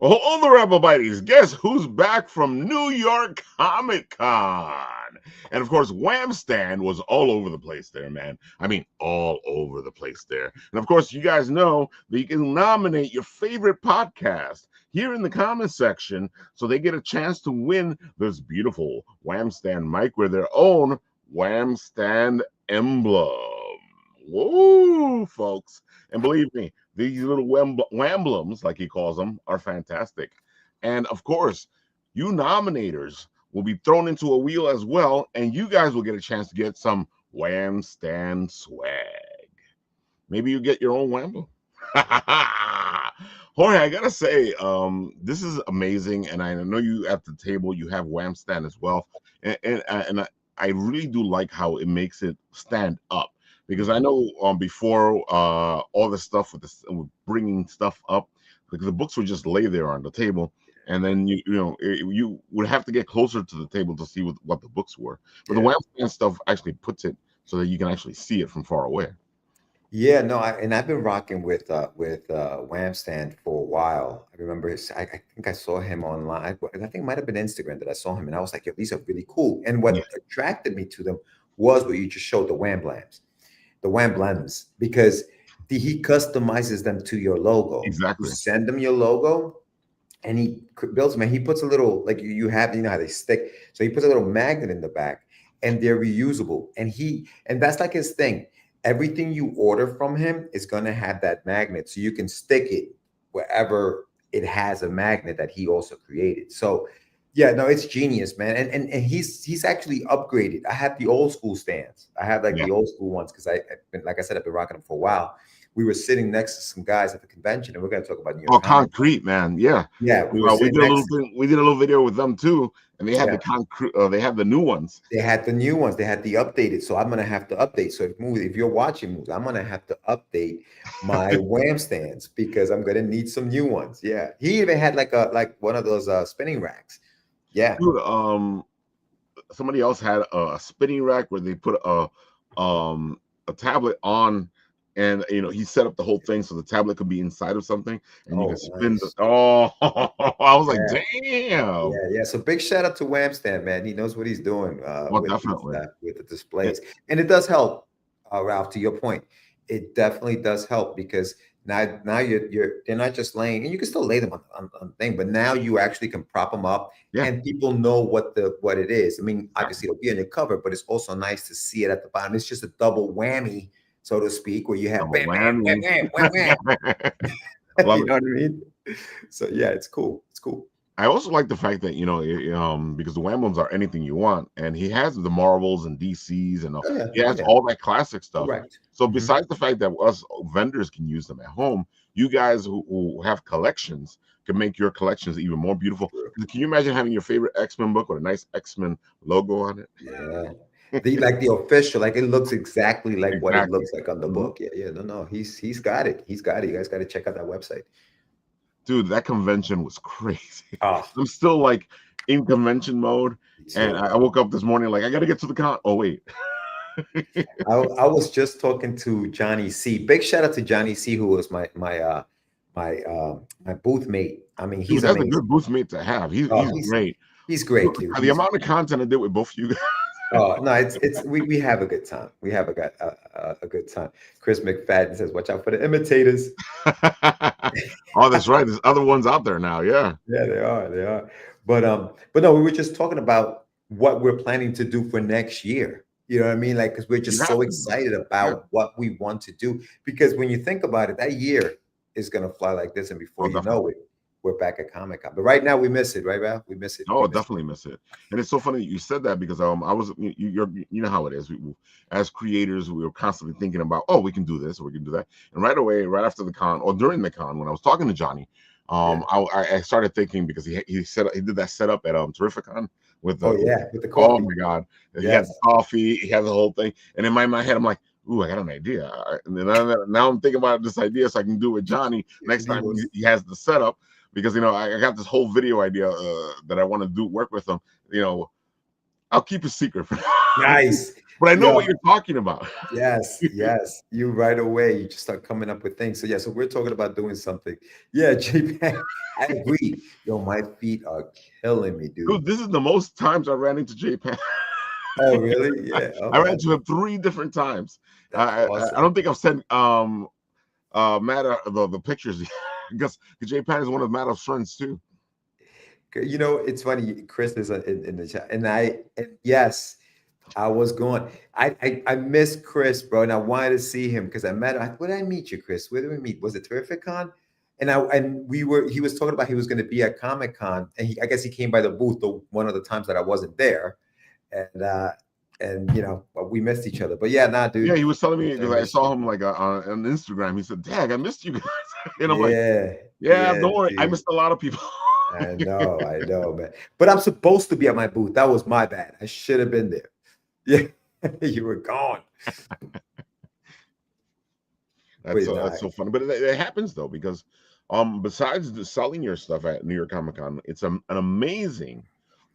All the Rebel Buddies, guess who's back from New York Comic Con? And of course, Wham Stand was all over the place there, man. I mean, all over the place there. And of course, you guys know that you can nominate your favorite podcast here in the comments section so they get a chance to win this beautiful Wham Stand mic with their own Wham Stand emblem. Whoa, folks. And believe me, these little whamblems, like he calls them, are fantastic. And of course, you nominators will be thrown into a wheel as well, and you guys will get a chance to get some Wham Stand swag. Maybe you get your own whamble. Jorge, I gotta say, this is amazing, and I know you at the table you have Wham Stand as well, and I really do like how it makes it stand up because I know before all the stuff with bringing stuff up, because the books would just lay there on the table, and then you would have to get closer to the table to see what the books were. But the Wham Stand stuff actually puts it so that you can actually see it from far away. Yeah, no, and I've been rocking with Wham Stand for a while. I remember I think I saw him online. I think it might have been Instagram that I saw him, and I was like, "Yo, these are really cool." And Yeah, what attracted me to them was what you just showed, the Wham Blends, because he customizes them to your logo. You exactly. send him your logo, and he builds them. And he puts a little like you have, you know how they stick. So he puts a little magnet in the back, and they're reusable. And that's like his thing. Everything you order from him is going to have that magnet, so you can stick it wherever it has a magnet that he also created. So yeah, no, it's genius, man. And he's actually upgraded. I have the old school stands. I have like Yeah. the old school ones because I've been, like I said, I've been rocking them for a while. We were sitting next to some guys at the convention, and we're going to talk about New York Oh, Comic Con. concrete, man. Yeah. Yeah, we were We sitting did a little next. thing. We did a little video with them too, and they had the Yeah, concrete. They had the new ones. they had the new ones. They had the updated. So I'm gonna have to update. So if you're watching movies, I'm gonna have to update my Wham stands because I'm gonna need some new ones. Yeah, he even had like one of those spinning racks. Yeah. Dude, somebody else had a spinning rack where they put a tablet on, and he set up the whole thing so the tablet could be inside of something, and you can Oh, spin the. nice. Oh, I was like, Yeah, damn. yeah. So big shout out to Wham stand, man. He knows what he's doing Well, definitely. with the displays, and it does help, Ralph. To your point, it definitely does help because now you're they're not just laying, and you can still lay them on the thing, but now you actually can prop them up, Yeah. and people know what it is. I mean, obviously it'll be on your cover, but it's also nice to see it at the bottom. It's just a double whammy, so to speak, where you have Double bam, bam, wham, whammy. wham, wham, wham. Love You it. know what I mean? So yeah, it's cool. It's cool. I also like the fact that because the Wham are anything you want, and he has the Marvels and DCs and Oh yeah, he oh has yeah, all that classic stuff. correct. So Mhm. besides the fact that us vendors can use them at home, you guys who have collections can make your collections even more beautiful. True. Can you imagine having your favorite X-Men book with a nice X-Men logo on Yeah. it? The official, like it looks exactly like what it Exactly. looks like on the Mhm. book. Yeah, yeah. No, he's got it. He's got it. You guys got to check out that website. Dude, that convention was crazy. Oh, I'm still like in convention mode, me and too. I woke up this morning like I got to get to the con. Oh wait. I was just talking to Johnny C. Big shout out to Johnny C, who was my booth mate. I mean, Dude, he's that's a amazing. good booth mate to have. Oh, He's great. he's Dude, great, dude. the He's amount of content I did with both of you guys. Oh no, it's we have a good time. We have a good time. Chris McFadden says, "Watch out for the imitators." Oh, that's right. There's other ones out there now. Yeah. Yeah, they are. They are. But no, we were just talking about what we're planning to do for next year. You know what I mean? Like, because we're You just have so to. excited Yeah. about what we want to do. Because when you think about it, that year is gonna fly like this, and Oh, before you know definitely. it, we're back at Comic Con. But right now, we miss it, right, Ralph? We miss it. Oh, We I miss it. definitely miss it. And it's so funny you said that because I was you know how it is. As creators, we were constantly thinking about, oh, we can do this or we can do that. And right away, right after the con or during the con, when I was talking to Johnny, Yeah. I started thinking because he did that setup at Terrificon with Oh the yeah, with the oh coffee. my god, he had the Yes. coffee, he had the whole thing, and in my head, I'm like, ooh, I got an idea. And then now I'm thinking about this idea so I can do it with Johnny next He time was. he has the setup because I got this whole video idea that I want to do work with him. You know, I'll keep a secret for now. Nice. But I know what Yo, you're talking about. yes, yes. You right away, you just start coming up with things. So yeah, so we're talking about doing something. Yeah, JP, I agree. Yo, my feet are killing me, dude. Dude, this is the most times I ran into J-Pan. Oh, really? Yeah. I Oh, ran into him 3 different times. that's I awesome. don't think I've sent Matt the pictures because J-Pan is one of Matt's friends too. You know, it's funny. Chris is in the chat, and yes, I was going. I miss Chris, bro, and I wanted to see him because I met him. Where did I meet you, Chris? Where did we meet? Was it Terrific Con? And we were. He was talking about he was going to be at Comic Con, and I guess he came by the booth one of the times that I wasn't there, and you know, we missed each other. But yeah, nah, Yeah, dude, he was telling me I because I missed you. saw him like on Instagram. He said, "Dag, I missed you guys," and I'm like, Yeah, "Yeah, yeah, don't worry, I dude. missed a lot of people." I know, man. But I'm supposed to be at my booth. That was my bad. I should have been there. Yeah, you were gone. But That's so funny, but it happens though because besides selling your stuff at New York Comic Con, it's an amazing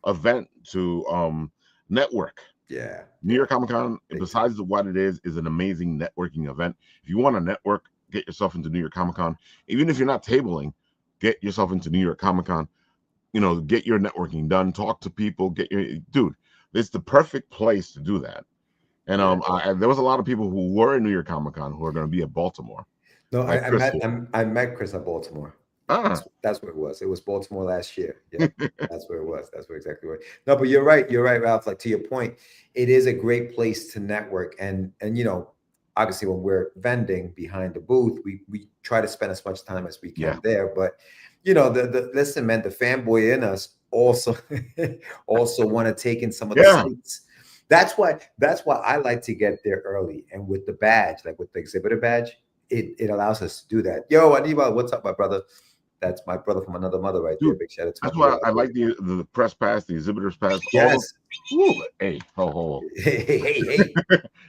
event to network. yeah, New yeah, York Comic Con, big time. besides what it is an amazing networking event. If you want to network, get yourself into New York Comic Con. Even if you're not tabling, get yourself into New York Comic Con. You know, get your networking done. Talk to people. Get your dude. It's the perfect place to do that. And Yeah. there was a lot of people who were in New York Comic Con who are going to be at Baltimore, No, like Chris here. I met Chris at Baltimore. Ah, That's where it was. It was Baltimore last year. Yeah, that's where it was. That's where exactly where. No, but you're right. You're right, Ralph. Like to your point, it is a great place to network, and you know, obviously when we're vending behind the booth, we try to spend as much time as we yeah, can there. But you know, the listen, man, the fanboy in us also also want to take in some of the yeah. sights. That's why I like to get there early. And with the badge, like with the exhibitor badge, it allows us to do that. Yo, Anibal, what's up, my brother? That's my brother from another mother right there. Dude, Big shout out to that's Anibal why out I there. like the press pass, the exhibitors pass, all those. Yes. Woo, hey, ho, ho. Hey.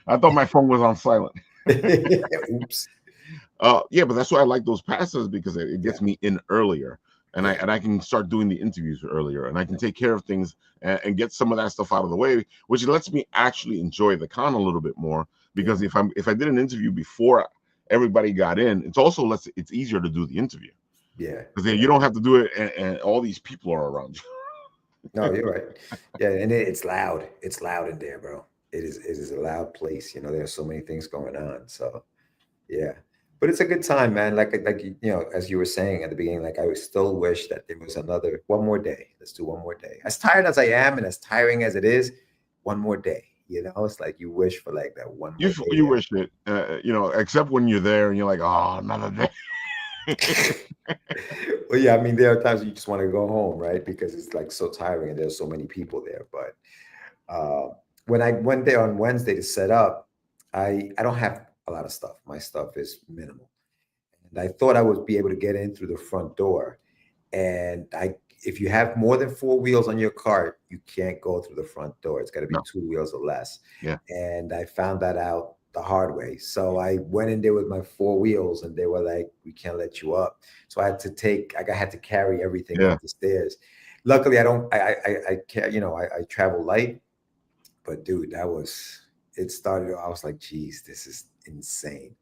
I thought my phone was on silent. Oops. Yeah, but that's why I like those passes because it Yeah. gets me in earlier, and Yeah. I can start doing the interviews earlier, and I can take care of things and get some of that stuff out of the way, which lets me actually enjoy the con a little bit more. Because Yeah. if I did an interview before everybody got in, it's easier to do the interview Yeah. because then you Yeah. don't have to do it, and all these people are around you. No, you're right. Yeah, and it's loud. It's loud in there, bro. It is a loud place. You know, there's so many things going on. So yeah. But it's a good time, man. Like you know, as you were saying at the beginning, like I would still wish that there was another one more day. Let's do one more day. As tired as I am and as tiring as it is, one more day. You know, it's like you wish for like that one more day You there. wish it, except when you're there and you're like, oh, another day. Well, yeah, I mean, there are times you just want to go home, right? Because it's like so tiring and there's so many people there. But when I went there on Wednesday to set up, I don't have a lot of stuff. My stuff is minimal, and I thought I would be able to get in through the front door. And if you have more than four wheels on your cart, you can't go through the front door. It's got to be No, two wheels or less. yeah, And I found that out the hard way. So I went in there with my four wheels, and they were like, "We can't let you up." So I had to carry everything yeah. up the stairs. Luckily, I don't. I can't. You know, I travel light, but dude, it started. I was like, "Geez, this is insane."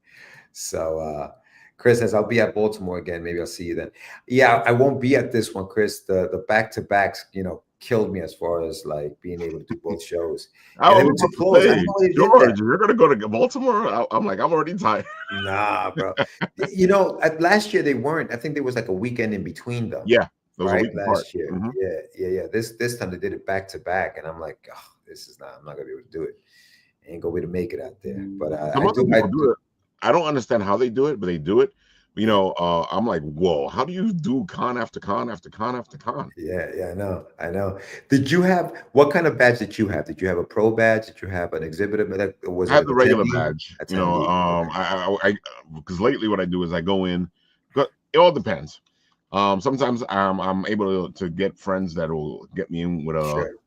So, Chris says, I'll be at Baltimore again. Maybe I'll see you then. Yeah, I won't be at this one, Chris. The back to backs, you know, killed me as far as like being able to do both shows. I And they was were too about to close. I don't say, know why they did that. George, you're gonna go to Baltimore. I'm like, I'm already tired. Nah, bro. You know, last year they weren't. I think there was like a weekend in between them, Yeah, there was a right? week apart. Last year. Hmm. Yeah. This time they did it back to back, and I'm like, oh, I'm not gonna be able to do it. Ain't gonna be able to make it out there. But Some other I people do do. it. I don't understand how they do it, but they do it. I'm like, whoa, how do you do con after con after con after con? Yeah, I know. Did you have what kind of badge did you have? Did you have a pro badge? Did you have an exhibitor? Or was I it had an the regular attendee? badge. Attendee. Okay. I because lately what I do is I go in, but it all depends. Sometimes I'm able to get friends that will get me in Sure.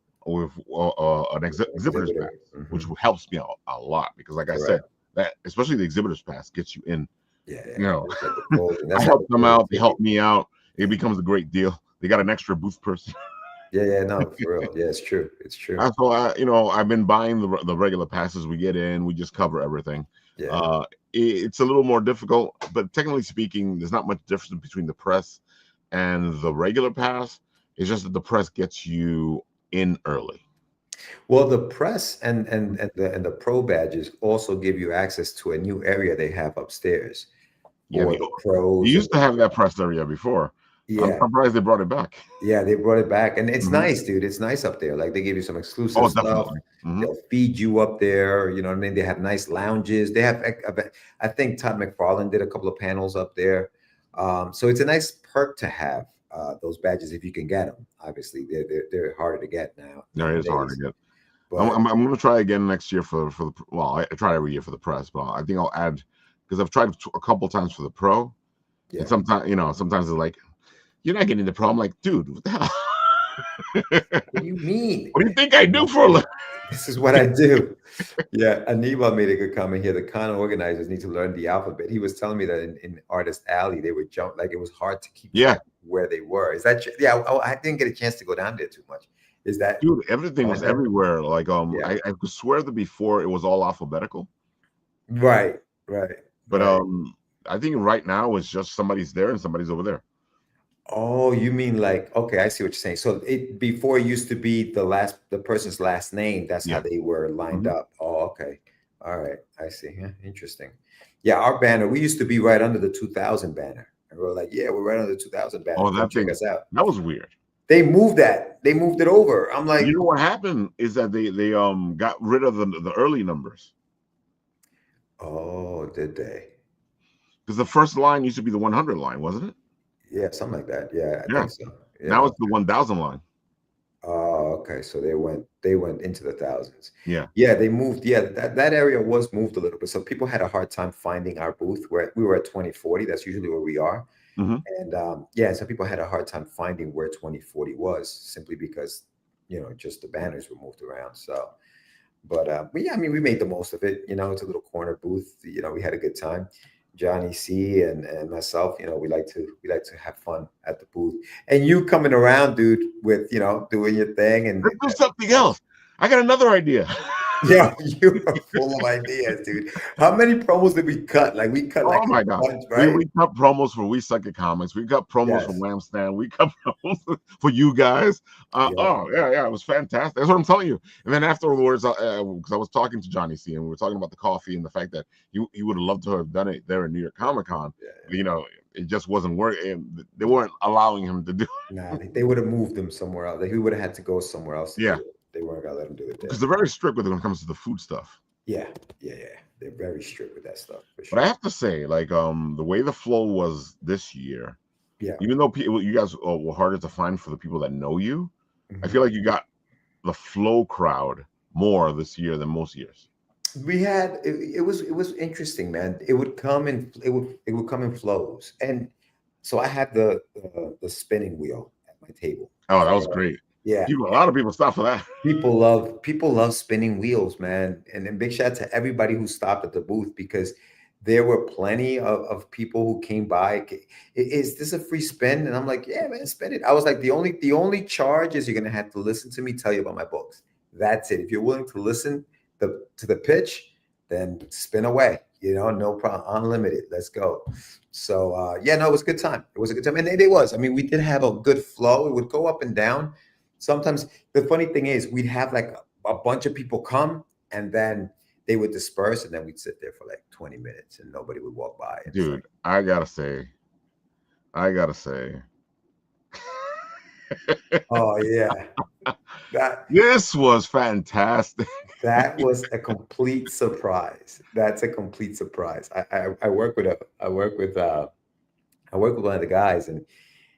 an exhibitor's pass, Exhibitor. which Hmm. helps me out a lot because, like I said, Correct. that especially the exhibitor's pass gets you in. Yeah. You know, That's like the golden. I That's like help the them golden out. They help ticket. me out. It Yeah. becomes a great deal. They got an extra booth person. Yeah, no, for real. Yeah, it's true. It's true. So I've been buying the regular passes. We get in, we just cover everything. Yeah. Uh, it's a little more difficult, but technically speaking, there's not much difference between the press and the regular pass. It's just that the press gets you in early. Well, the press and the pro badges also give you access to a new area they have upstairs Yeah, for the the you pros and used to have that press area before. I'm yeah, surprised they brought it back. yeah, they brought it back, and it's Hmm. nice, dude. It's nice up there. Like they give you some exclusive Oh, stuff. definitely. Hmm. They'll feed you up there. You know what I mean? They have nice lounges. They have, I think Todd McFarlane did a couple of panels up there. So it's a nice perk to have those badges if you can get them. Obviously, they're harder to get No, it is hard to nowadays. get. But I'm going to try again next year for the well. I try every year for the press, but I think I'll add because I've tried a couple times for the pro, and yeah, sometimes they're like, "You're not getting the pro." I'm like, "Dude, what the hell? what do you mean? What do you think I do for a living?" This is what I do. Yeah, Anibal made a good comment here. The con organizers need to learn the alphabet. He was telling me that in Artist Alley, they would jump like it was hard to keep Yeah, track of where they were. Is that yeah? I didn't get a chance to go down there too much. Is that dude, everything was on there? everywhere. Like Yeah. I could swear that before it was all alphabetical, Right. Right. but Right. I think right now it's just somebody's there and somebody's over there. Oh, you mean like okay, I see what you're saying. So it before it used to be the person's last name. That's how Yeah. they were lined Hmm. up. Oh, okay. All right. I see. Yeah, interesting. Yeah, our banner, we used to be right under the 2000 banner. And we are like, yeah, we're right under the 2000 banner. Oh, Come that check thing us out. that was weird. They moved that. They moved it over. I'm You like, know what happened is that they got rid of the early numbers oh, did they? because the first line used to be the 100 line, wasn't it? Yeah, something like that. Yeah, I Yeah. think so. Now Yeah. it's the 1000 line. Oh, okay. So they went into the thousands. Yeah. Yeah, they moved. Yeah, that area was moved a little bit. So people had a hard time finding our booth where we were at 2040. That's usually where we are. Hmm. And yeah, so people had a hard time finding where 2040 was simply because, just the banners were moved around. So, but yeah, I mean, we made the most of it. It's a little corner booth. We had a good time. Johnny C and myself, we like to have fun at the booth. And you coming around, dude, with doing your thing and Let's do something else. I got another idea. yeah, you are full of ideas, dude. How many promos did we cut? Like we cut like Oh a my god. bunch, We right? we cut promos for We Suck at Comics. We cut promos for Yes. Wham Stand. We cut promos for you guys. Yeah. Oh yeah, it was fantastic. That's what I'm telling you. And then afterwards, because I was talking to Johnny C, and we were talking about the coffee and the fact that he would have loved to have done it there in New York Comic Con. Yeah. It just wasn't working. They weren't allowing him to do. Nah, they would have moved him somewhere else. Like, he would have had to go somewhere else to do Yeah, it. They weren't gonna let him do it because there. they're very strict with it when it comes to the food stuff. Yeah, yeah, yeah. They're very strict with that stuff for But I sure. have to say, like, the way the flow was this year, Yeah. even though you guys were harder to find for the people that know you, I Mhm. feel like you got the flow crowd more this year than most years. We had it was interesting, man. It would come in flows, and so I had the spinning wheel at my table. Oh, that was So, great. yeah, A lot of people stopped for that. people love spinning wheels, man. And then big shout out to everybody who stopped at the booth because there were plenty of people who came by. Is this a free spin? And I'm like, yeah, man, spin it. I was like, the only charge is you're gonna have to listen to me tell you about my books. That's it. If you're willing to listen to the pitch, then spin away. No problem. Unlimited. Let's go. So yeah, no, it was a good time. It was a good time. And it was. I mean, we did have a good flow. It would go up and down. Sometimes the funny thing is we'd have like a bunch of people come and then they would disperse and then we'd sit there for like 20 minutes and nobody would walk by. And it's like, Dude, I gotta say, oh yeah, that this was fantastic. that was a complete surprise. That's a complete surprise. I work with one of the guys and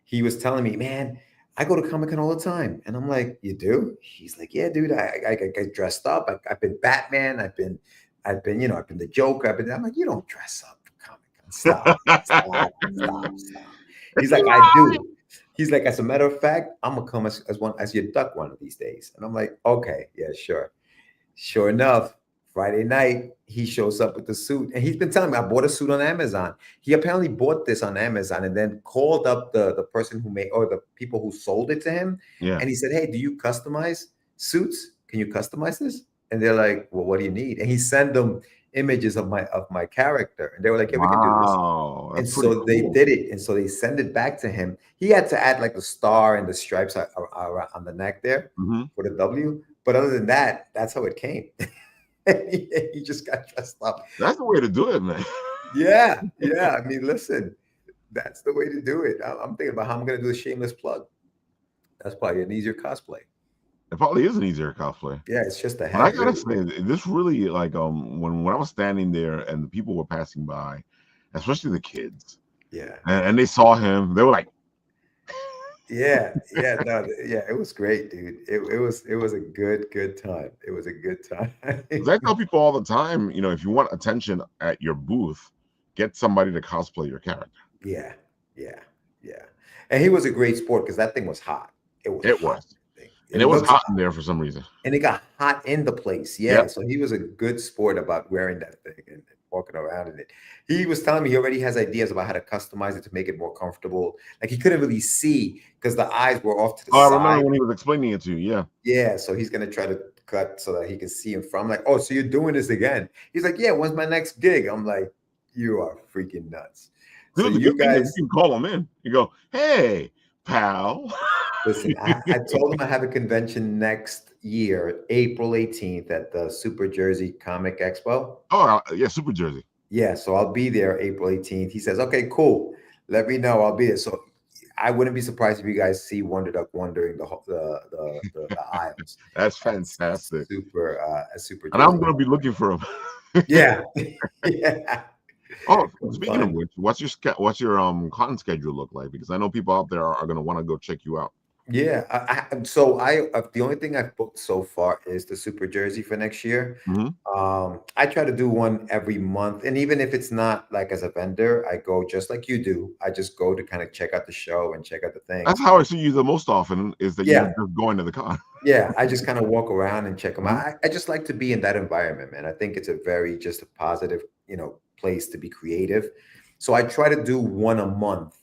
he was telling me, man, I go to Comic Con all the time. And I'm like, you do? He's like, yeah, dude, I get dressed up. I've been Batman. I've been the Joker. I'm like, you don't dress up for Comic Con. Stop, stop, stop, stop. He's like, I do. He's like, as a matter of fact, I'm gonna come as your duck one of these days. And I'm like, okay, yeah, sure. Sure enough, Friday night, he shows up with the suit, and he's been telling me I bought a suit on Amazon. He apparently bought this on Amazon and then called up the person who made, or the people who sold it to him, Yeah. and he said, "Hey, do you customize suits? Can you customize this?" And they're like, "Well, what do you need?" And he sent them images of my character, and they were like, "Yeah, we can do this." Wow, And that's pretty so they cool. did it, and so they send it back to him. He had to add like the star and the stripes on the neck there Hmm. for the W, but other than that, that's how it came. He just got dressed up. That's the way to do it, man. Yeah, yeah. I mean, listen, that's the way to do it. I'm thinking about how I'm going to do a shameless plug. That's probably an easier cosplay. It probably is an easier cosplay. Yeah, it's just a But I head, gotta really. say, this really like when I was standing there and the people were passing by, especially the kids, Yeah, and they saw him, they were like, yeah, yeah. No, yeah. It was great, dude. It was a good time. It was a good time. 'cause I tell people all the time, if you want attention at your booth, get somebody to cosplay your character. Yeah, yeah, yeah. And he was a great sport because that thing was hot. It was It hot. was, Thing. and It it was looks hot hot. in there for some reason. And it got hot in the place. Yeah. Yep. So he was a good sport about wearing that thing and walking around in it. He was telling me he already has ideas about how to customize it to make it more comfortable. Like he couldn't really see because the eyes were off to the Oh, I remember side. when he was explaining it to you. Yeah, Yeah. So he's going to try to cut so that he can see him from like, oh, so you're doing this again. He's like, yeah, when's my next gig? I'm like, you are freaking nuts. it So was a good you thing that you guys, can call him in. You go, hey, pal. listen, I told him I have a convention next year, April 18th at the Super Jersey Comic Expo. Oh, yeah, Super Jersey. Yeah, so I'll be there April 18th. He says, okay, cool. Let me know. I'll be there. So I wouldn't be surprised if you guys see Wonder Duck wandering the aisles That's at fantastic. Super And I'm Jersey gonna be Comic. looking for him. Yeah. Yeah. Oh, So speaking of fun. which, what's your con schedule look like? Because I know people out there are gonna want to go check you out. Yeah. So the only thing I've booked so far is the Super Jersey for next year. Hmm. I try to do one every month, and even if it's not like as a vendor, I go just like you do. I just go to kind of check out the show and check out the That's things. how I see you the most often is that you're Yeah, just going to the con. yeah. I just kind of walk around and check them out. Mhm. I just like to be in that environment, man. I think it's a very just a positive, place to be creative. So I try to do one a month.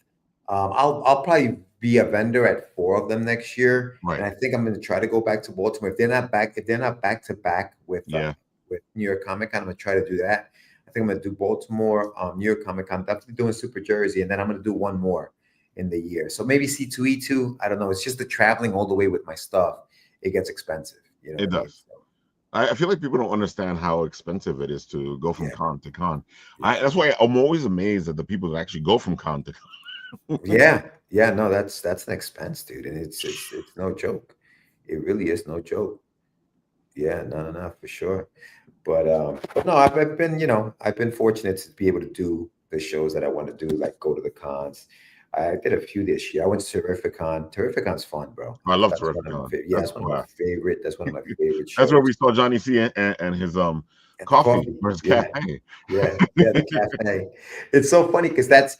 I'll probably be a vendor at four of them next year, and Right. I think I'm going to try to go back to Baltimore. If they're not back to back Yeah. with New York Comic Con, I'm going to try to do that. I think I'm going to do Baltimore, New York Comic Con, definitely doing Super Jersey, and then I'm going to do one more in the year. So maybe C2E2. I don't know. It's just the traveling all the way with my stuff. It gets expensive. You know It what I mean? does. I feel like people don't understand how expensive it is to go from Yeah, con to con. yeah, That's why I'm always amazed at the people that actually go from con to con. yeah, yeah. No, that's an expense, dude, and it's no joke. It really is no joke. Yeah, no, for sure. But no, I've been, I've been fortunate to be able to do the shows that I want to do, like go to the cons. I did a few this year. I went to Terrificon. Terrificon's fun, bro. I love That's one of my Terrificon. favorite. Yeah, That's that's one of my class. favorite. That's one of my favorite That's where we shows. saw Johnny C and his And the coffee coffee. or his Yeah, cafe. yeah, yeah. The cafe. It's so funny because that's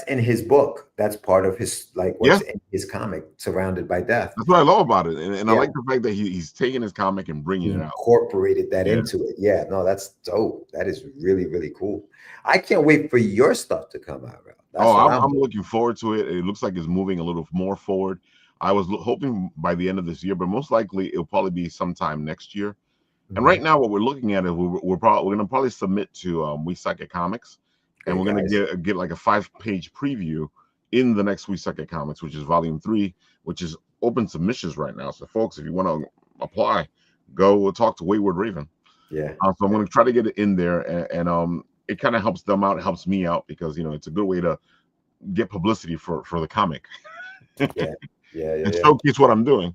in his book. That's part of his like Yeah, what's in his comic, Surrounded by Death. that's what I love about it, and I Yeah. like the fact that he's taking his comic and bringing He it out. incorporated that Yeah. into it. Yeah, no, that's dope. That is really, really cool. I can't wait for your stuff to come out, bro. Oh, That's what I'm I'm doing. looking forward to it. It looks like it's moving a little more forward. I was hoping by the end of this year, but most likely it'll probably be sometime next year. And right Mhm. now, what we're looking at is we're gonna probably submit to We Suck at Comics, and Okay, we're gonna guys. get like a 5-page preview in the next We Suck at Comics, which is Volume 3, which is open submissions right now. So, folks, if you want to apply, go talk to Wayward Raven. Yeah. So I'm gonna try to get it in there, and it kind of helps them out. It helps me out because it's a good way to get publicity for the comic Yeah. Yeah. Yeah. and Yeah. showcase what I'm doing.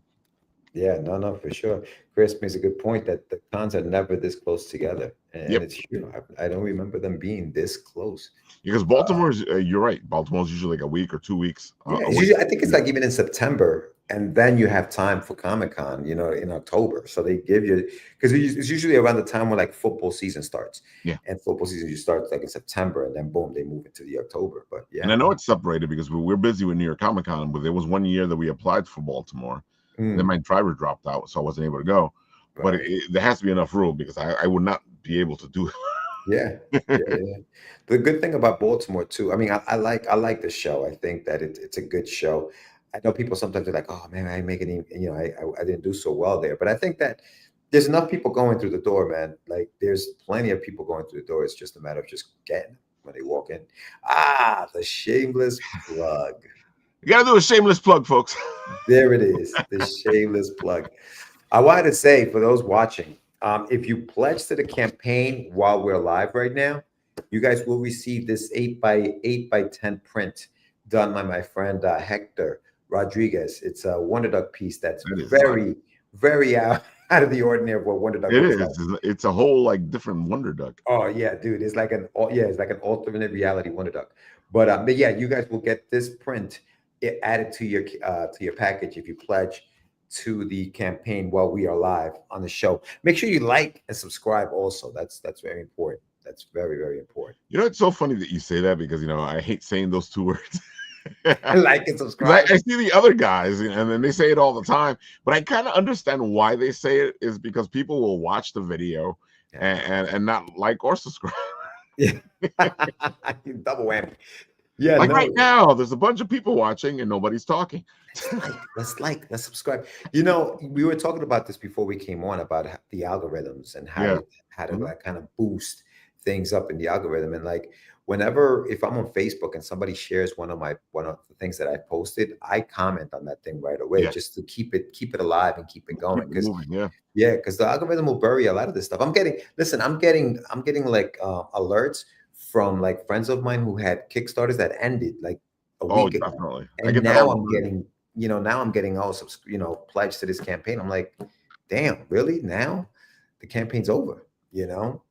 Yeah. No, for sure. Chris makes a good point that the cons are never this close together. And Yep, it's true. I don't remember them being this close. because Baltimore's you're right. Baltimore's usually like a week or 2 weeks Yeah, it's away. usually, I think it's like even in September, and then you have time for Comic Con, in October. So they give you because it's usually around the time when like football season starts, Yeah. and football season you start like in September, and then boom, they move into the October. But And yeah, I know no, it's separated because we're busy with New York Comic Con, but there was one year that we applied for Baltimore. Then mm, my driver dropped out, so I wasn't able to go. but Right. there has to be enough room because I would not be able to do Yeah. Yeah. it. Yeah. The good thing about Baltimore too, I mean, I like the show. I think that it's a good show. I know people sometimes are like, oh man, I ain't making any, I didn't do so well there. But I think that there's enough people going through the door, man. Like there's plenty of people going through the door. It's just a matter of just getting them when they walk in. Ah, the shameless plug. You gotta do a shameless plug, folks. There it is, the shameless plug. I wanted to say for those watching, if you pledge to the campaign while we're live right now, you guys will receive this 8 by 10 print done by my friend Hector Rodriguez. It's a Wonder Duck piece that's That is nice. very, very out of the ordinary of what Wonder Duck It looks like. is. It's a whole like different Wonder Duck. Oh yeah, dude, it's like an alternate reality Wonder Duck. But yeah, you guys will get this print added to your package if you pledge to the campaign while we are live on the show. Make sure you like and subscribe also. That's very important. That's very, very important. You know, it's so funny that you say that because I hate saying those two words. Like and Because subscribe. I see the other guys, and then they say it all the time. But I kind of understand why they say it is because people will watch the video Yeah, and not like or subscribe. yeah. Double whammy. Yeah, Like no. right now, there's a bunch of people watching and nobody's talking. Let's subscribe. We were talking about this before we came on about the algorithms and how Yeah. to Mhm. like kind of boost things up in the algorithm. And like whenever if I'm on Facebook and somebody shares one of the things that I posted, I comment on that thing right away Yes. just to keep it alive and keep it Keep going. it Because moving. Yeah. yeah, because the algorithm will bury a lot of this stuff. I'm getting like alerts from like friends of mine who had Kickstarters that ended like a Oh, week ago, definitely. I and get that all now the I'm time. getting, now I'm getting all pledged to this campaign. I'm like, damn, really? Now the campaign's over, you know?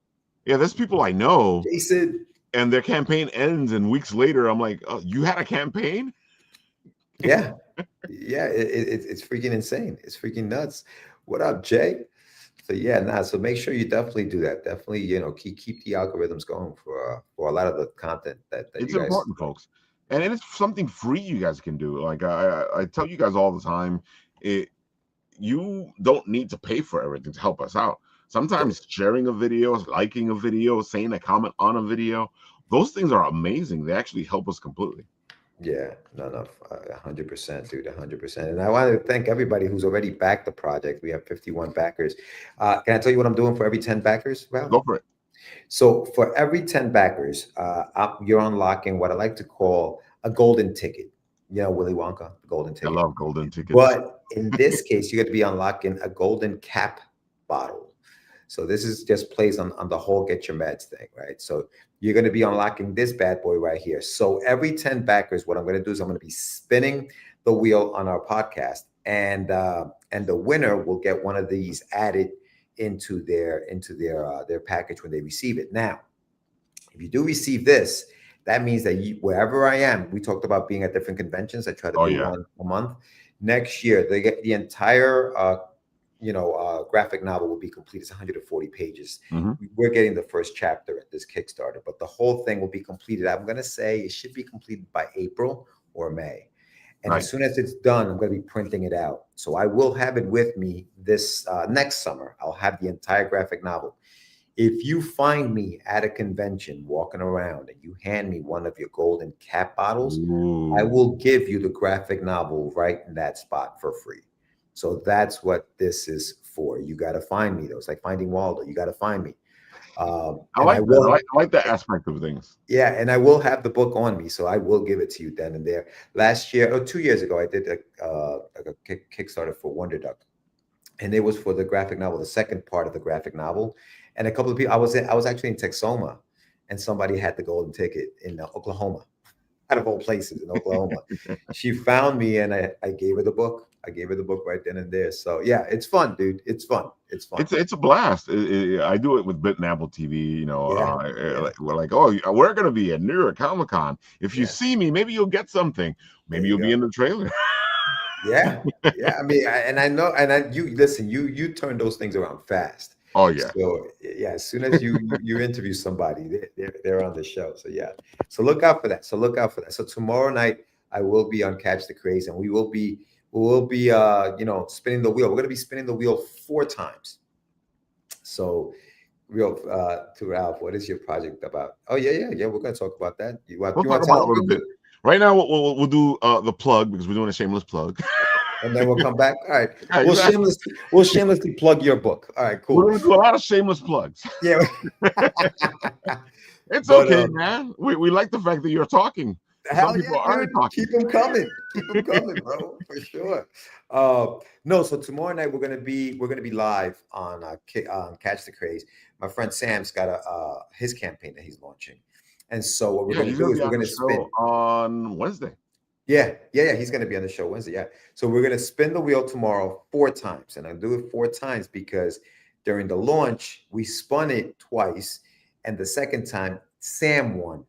Yeah, there's people I know, Jason, and their campaign ends, and weeks later, I'm like, "Oh, you had a campaign?" yeah, yeah, it's freaking insane. It's freaking nuts. What up, Jay? So yeah, nah. So make sure you definitely do that. Definitely, keep the algorithms going for a lot of the content that It's you guys important, do. folks, and it's something free you guys can do. Like I tell you guys all the time, it you don't need to pay for everything to help us out. Good. Sometimes sharing a video, liking a video, saying a comment on a video, those things are amazing. They actually help us completely. Yeah, no, 100%, dude, 100%. And I want to thank everybody who's already backed the project. We have 51 backers. Can I tell you what I'm doing for every 10 backers, Ralph? Go for it. So for every 10 backers, you're unlocking what I like to call a golden ticket. Willy Wonka, the golden I ticket. love golden tickets. But in this case, you're going to be unlocking a golden cap bottle. So this is just plays on the whole get your meds thing, right? So you're going to be unlocking this bad boy right here. So every 10 backers, what I'm going to do is I'm going to be spinning the wheel on our podcast, and the winner will get one of these added into their package when they receive it. Now, if you do receive this, that means that wherever I am, we talked about being at different conventions. I try to Oh do yeah. one a month. Next year, they get the entire graphic novel will be complete. It's 140 pages. Hmm. We're getting the first chapter at this Kickstarter, but the whole thing will be completed. I'm going to say it should be completed by April or May. And as Nice. soon as it's done, I'm going to be printing it out. So I will have it with me this next summer. I'll have the entire graphic novel. If you find me at a convention walking around and you hand me one of your golden cap bottles, I Ooh. will give you the graphic novel right in that spot for free. So that's what this is for. You got to find me, though. It's like finding Waldo. You got to find me. I And I like that. will, I like that aspect of things. yeah, and I will have the book on me, so I will give it to you then and there. Last year or 2 years ago, I did like a Kickstarter for Wonder Duck, and it was for the graphic novel, the second part of the graphic novel. And a couple of people, I was actually in Texoma, and somebody had the golden ticket in Oklahoma, out of all places in Oklahoma. She found me, and I gave her the book. I gave her the book right then and there. So yeah, it's fun, dude. It's fun. It's fun. It's a blast. I do it with Bit and Apple TV. Yeah, yeah, We're like, oh, we're gonna be at New York Comic Con. If you yeah. see me, maybe you'll get something. There Maybe you you'll be go. in the trailer. Yeah, yeah. I mean, and I know, you listen. You turn those things around fast. Oh yeah. So yeah, as soon as you interview somebody, they're on the show. So yeah, so look out for that. So look out for that. So tomorrow night I will be on Catch the Craze, and we will be spinning the wheel. We're gonna be spinning the wheel 4 times. So, real to Ralph, what is your project about? Oh yeah. We're gonna talk about that. We'll You talk want to about tell it a them little real bit. quick, Right now, we'll do the plug because we're doing a shameless plug. and then we'll come back. All right, Yeah, exactly. we'll shamelessly plug your book. All right, We're cool. gonna do a lot of shameless plugs. Yeah, It's but okay, man. We like the fact that you're talking. Some hell yeah, people aren't dude. talking. Keep them coming. Keep them coming, bro, for sure. No, so tomorrow night we're gonna be live on Catch the Craze. My friend Sam's got a his campaign that he's launching, and so what we're Yeah, gonna he's do gonna is be we're on the gonna show spin. on Wednesday. Yeah. He's gonna be on the show Wednesday. Yeah. So we're gonna spin the wheel tomorrow 4 times, and I'll do it 4 times because during the launch we spun it twice, and the second time Sam won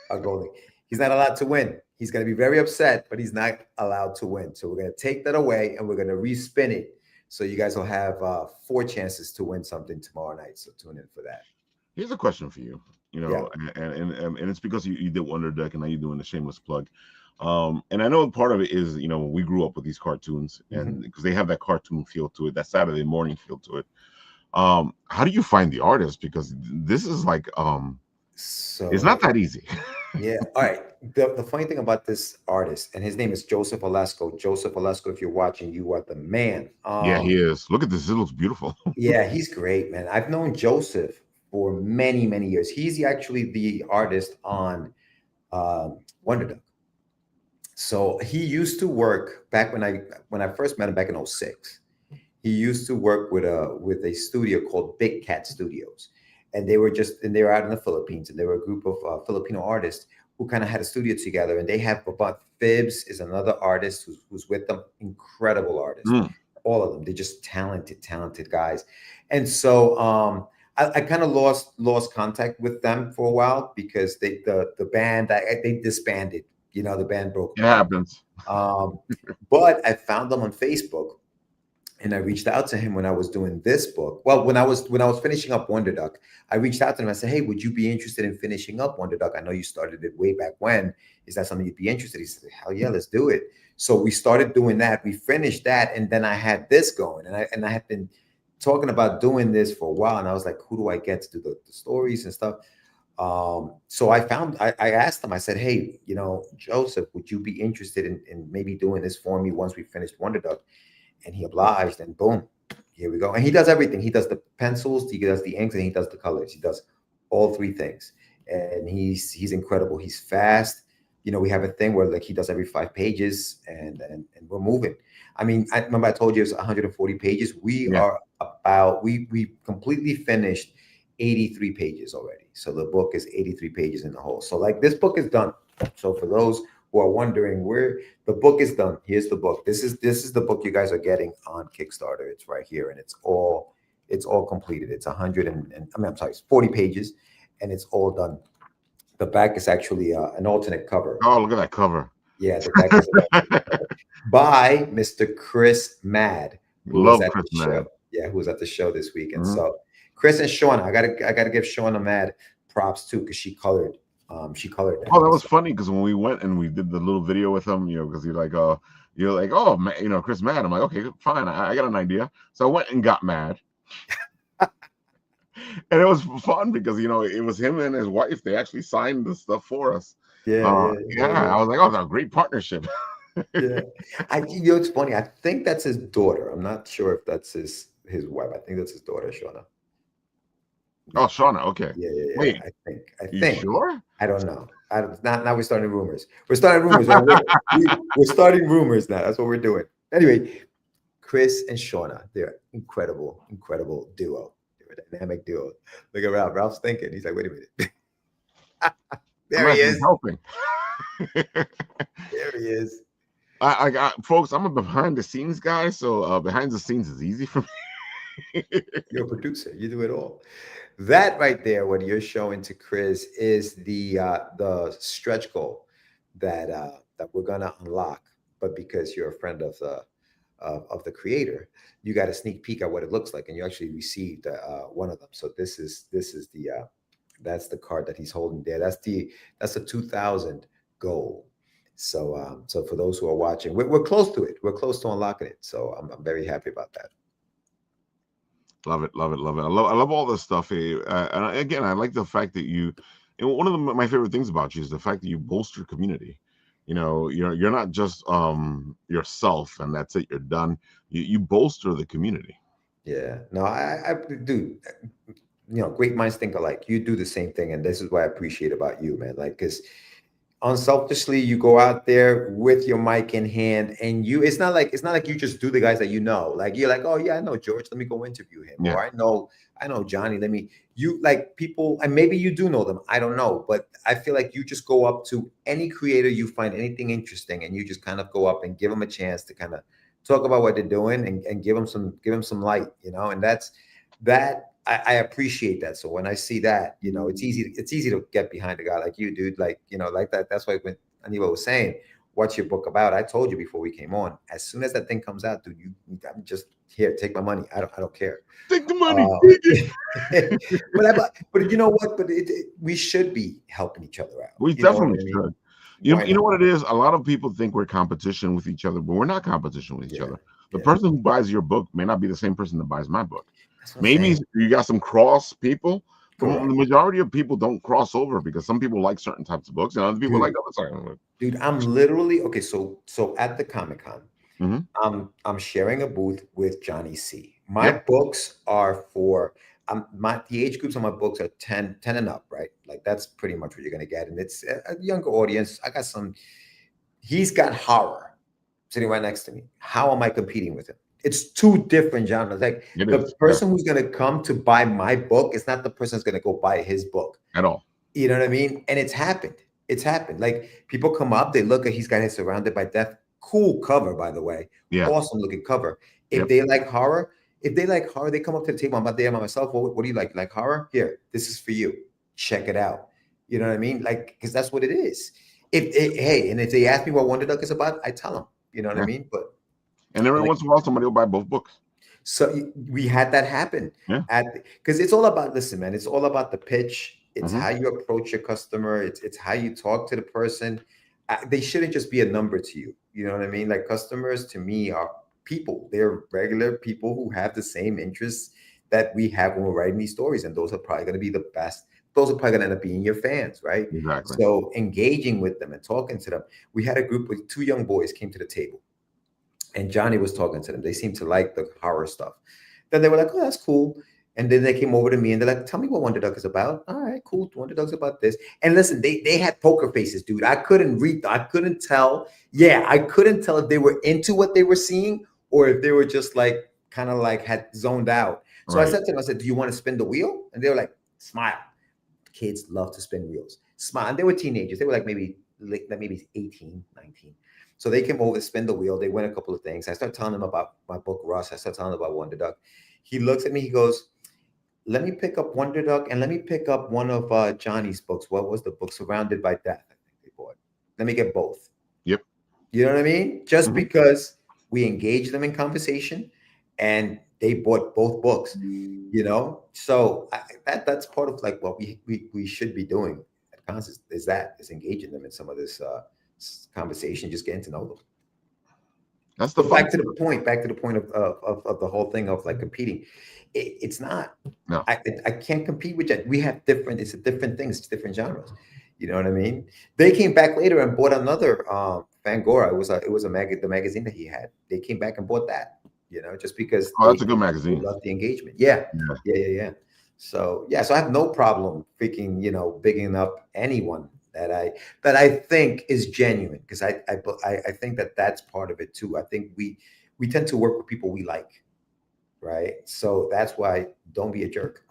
a goalie. He's not allowed to win. He's going to be very upset, but he's not allowed to win. So we're going to take that away and we're going to respin it. So you guys will have 4 chances to win something tomorrow night. So tune in for that. Here's a question for you. Yeah. And it's because you did Wonder Duck and now you're doing the shameless plug. And I know part of it is we grew up with these cartoons and Mhm. because they have that cartoon feel to it, that Saturday morning feel to it. How do you find the artist? Because this is like it's not So that easy. yeah. All right. The funny thing about this artist, and his name is Joseph Alasko. Joseph Alasko, if you're watching, you are the man. Yeah, he is. Look at this. It looks beautiful. Yeah, he's great, man. I've known Joseph for many, many years. He's actually the artist on Wonder Duck. So he used to work back when I first met him back in '06. He used to work with a studio called Big Cat Studios, and they were out in the Philippines, and they were a group of Filipino artists who kind of had a studio together, and they have about Fibs is another artist who's with them, incredible artist, Mm. all of them. They're just talented guys, and so I kind of lost contact with them for a while because the band they disbanded. The band broke It apart. happens. Um, but I found them on Facebook, and I reached out to him when I was doing this book. Well, when I was finishing up Wonder Duck, I reached out to him. I said, "Hey, would you be interested in finishing up Wonder Duck? I know you started it way back when. Is that something you'd be interested?" He said, "Hell yeah, let's do it." So we started doing that. We finished that, and then I had this going, and I had been talking about doing this for a while, and I was like, "Who do I get to do the stories and stuff?" So I asked him. I said, "Hey, Joseph, would you be interested in maybe doing this for me once we finished Wonder Duck?" And he obliged, and boom, here we go. And he does everything. He does the pencils, he does the inks, and he does the colors. He does all three things, and he's incredible. He's fast. We have a thing where like he does every 5 pages, and we're moving. I mean, I remember I told you it's 140 pages. We Yeah. are about we completely finished 83 pages already. So the book is 83 pages in the whole. So like this book is done. So for those who are wondering where the book is done, here's the book. This is the book you guys are getting on Kickstarter. It's right here, and it's all completed. It's 100 I'm sorry, it's 40 pages, and it's all done. The back is actually an alternate cover. Oh, look at that cover. Yeah, the back is an alternate cover by Mr. Chris Mad, who was Love at Chris the show. Mad. Yeah, who was at the show this week. And Mhm. so Chris and Shauna, I gotta give Shauna Mad props too, because she colored that. Oh, that And was so funny because when we went and we did the little video with him, because you're like, oh, man, Chris Mad. I'm like, okay, fine. I got an idea. So I went and got Mad. And it was fun because, it was him and his wife. They actually signed the stuff for us. Yeah, I was like, oh, that's a great partnership. yeah. It's funny. I think that's his daughter. I'm not sure if that's his wife. I think that's his daughter, Shauna. Oh, Yeah, Shauna. Okay. yeah. Wait, I think. I you think. sure? I don't know. Now we're starting rumors. We're starting rumors, man. We're starting rumors now. That's what we're doing. Anyway, Chris and Shauna, they're incredible, incredible duo. They're a dynamic duo. Look at Ralph. Ralph's thinking. He's like, wait a minute. I'm There he actually is. helping. There he is. I got folks. I'm a behind the scenes guy, so behind the scenes is easy for me. You're a producer. You do it all. That right there, what you're showing to Chris is the stretch goal that we're gonna unlock. But because you're a friend of the creator, you got a sneak peek at what it looks like, and you actually received one of them. So this is that's the card that he's holding there. That's the 2000 goal. So for those who are watching, we're close to it. We're close to unlocking it. So I'm very happy about that. Love it, love it, love it. I love all this stuff. And again, I like the fact that you. And one of my favorite things about you is the fact that you bolster community. You know, you're not just yourself, and that's it. You're done. You bolster the community. Yeah. No, I do. Great minds think alike. You do the same thing, and this is what I appreciate about you, man. Like, because unselfishly you go out there with your mic in hand, and it's not like you just do the guys that you know. Like, you're like, oh yeah, I know George, let me go interview him. Yeah, Or I know Johnny, let me. You like people, and maybe you do know them, I don't know, but I feel like you just go up to any creator you find anything interesting, and you just kind of go up and give them a chance to kind of talk about what they're doing, and give them some light, and that I appreciate that. So when I see that, it's easy to get behind a guy like you, dude. Like, like that. That's why when Aniba was saying, what's your book about? I told you before we came on, as soon as that thing comes out, dude, I'm just here, take my money. I don't care. take the money. Uh, but you know what? But we should be helping each other out. We You know what definitely I mean? should. Why You know not? what it is? A lot of people think we're competition with each other, but we're not competition with each Yeah. other. The Yeah. person who buys your book may not be the same person that buys my book. That's what I'm Maybe saying. you got some cross people, but the Correct. majority of people don't cross over because some people like certain types of books and other people like Dude, other types of books. dude, I'm literally okay. So at the Comic Con, Hmm. I'm sharing a booth with Johnny C. My Yep. books are for the age groups on my books are 10 and up, right? Like, that's pretty much what you're gonna get. And it's a younger audience. He's got horror sitting right next to me. How am I competing with him? It's two different genres. Like, It the is. Yeah. person who's gonna come to buy my book is not the person who's gonna go buy his book. At all. You know what I mean? And it's happened. It's happened. Like, people come up, they look at, he's got his Surrounded by Death. Cool cover, by the way. Yeah. Awesome looking cover. If Yep. they like horror, they come up to the table. I'm not there by myself. What do you like? Like horror? Here, this is for you. Check it out. You know what I mean? Like, because that's what it is. Hey, and if they ask me what Wonder Duck is about, I tell them. You know what I Yeah. mean? And every But like, once in a while, somebody will buy both books. so we had that happen Yeah. because it's all about, listen, man, it's all about the pitch. It's Hmm. how you approach your customer. It's how you talk to the person. They shouldn't just be a number to you. You know what I mean? Like, customers to me are people. They're regular people who have the same interests that we have when we're writing these stories, and those are probably going to be the best. Those are probably going to end up being your fans, right? Exactly. So engaging with them and talking to them. We had a group with two young boys came to the table, and Johnny was talking to them. They seemed to like the horror stuff. Then they were like, "Oh, that's cool." And then they came over to me and they're like, "Tell me what Wonder Duck is about." All right, cool. Wonder Duck's about this. And listen, they had poker faces, dude. I couldn't read. I couldn't tell. Yeah, I couldn't tell if they were into what they were seeing or if they were just like kind of like had zoned out. So I Right. said to them, I said, "Do you want to spin the wheel?" And they were like, "Smile." Kids love to spin wheels. Smile. And they were teenagers. They were like maybe 18, 19. So they came over, spin the wheel. They win a couple of things. I start telling him about my book, Russ. I start telling him about Wonder Duck. He looks at me. He goes, "Let me pick up Wonder Duck and let me pick up one of Johnny's books. What was the book? Surrounded by Death, I think they bought. Let me get both." Yep. You know what I mean? Just Hmm. because we engaged them in conversation and they bought both books, So that's part of like what we should be doing at concerts is engaging them in some of this conversation, just getting to know them. That's the But fun. back to the point of the whole thing of like competing. It's not. No. I can't compete with that. We have different. It's a different things. It's different genres. You know what I mean? They came back later and bought another Fangora. The magazine that he had. They came back and bought that. Just because Oh, they that's a good they, they magazine. love the engagement. Yeah, Yeah. yeah, yeah, yeah. So yeah, so I have no problem freaking bigging up anyone that I think is genuine, because I think that that's part of it too. I think we tend to work with people we like, right? So that's why don't be a jerk.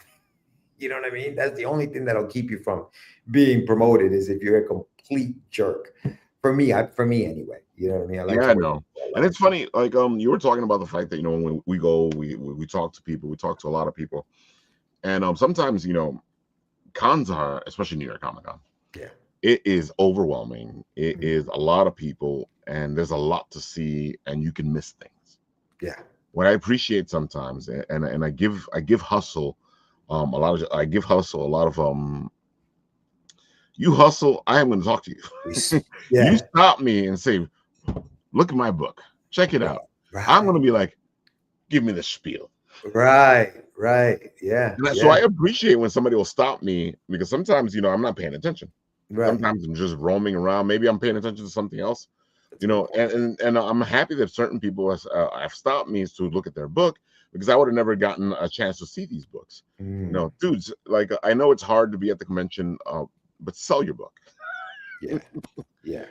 You know what I mean? That's the only thing that'll keep you from being promoted is if you're a complete jerk. For me anyway. You know what I mean? I like Yeah, to I work with know. people I And like. it's funny, like you were talking about the fact that when we go, we talk to people, we talk to a lot of people, and sometimes cons are, especially New York Comic Con, Yeah, it is overwhelming. It mhm, is a lot of people, and there's a lot to see, and you can miss things. yeah, What I appreciate sometimes, and I give hustle, I give hustle a lot of you hustle, I am going to talk to you. You yeah, stop me and say, look at my book, check it right, out. I'm right, going to be like, give me the spiel. right, Right. Yeah. So I Yeah. appreciate when somebody will stop me, because sometimes, I'm not paying attention. Right. Sometimes I'm just roaming around. Maybe I'm paying attention to something else, That's a good point. and I'm happy that certain people have stopped me to look at their book, because I would have never gotten a chance to see these books. Mm, Dudes, like, I know it's hard to be at the convention, but sell your book. yeah.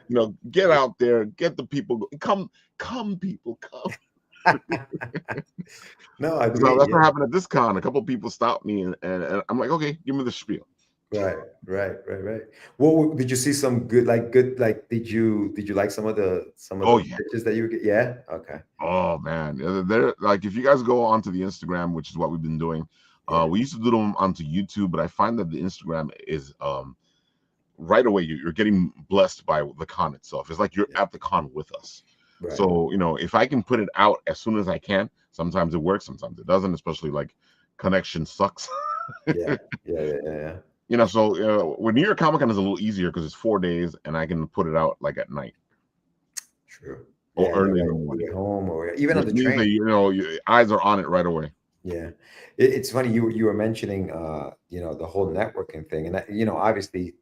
Yeah. Get out there, get the people, come, people, come. No, I So agree. that's what Yeah. happened at this con. A couple people stopped me, and I'm like, okay, give me the spiel. Right. Right. Right. Right. Did you see some good, like, did you like some of the Oh yeah. pictures that you get? Yeah. Okay. Oh man, they're like, if you guys go onto the Instagram, which is what we've been doing, Yeah. we used to do them onto YouTube, but I find that the Instagram is right away you're getting blessed by the con itself. It's like you're Yeah. at the con with us. Right. So if I can put it out as soon as I can, sometimes it works, sometimes it doesn't. Especially like connection sucks. Yeah. Yeah. Yeah. Yeah. Yeah. So when New York Comic Con is a little easier because it's 4 days and I can put it out like at night True. or Yeah. You're early in the right. You morning, get home or even on which the means that train. your eyes are on it right away. Yeah, it's funny you were mentioning the whole networking thing, and obviously,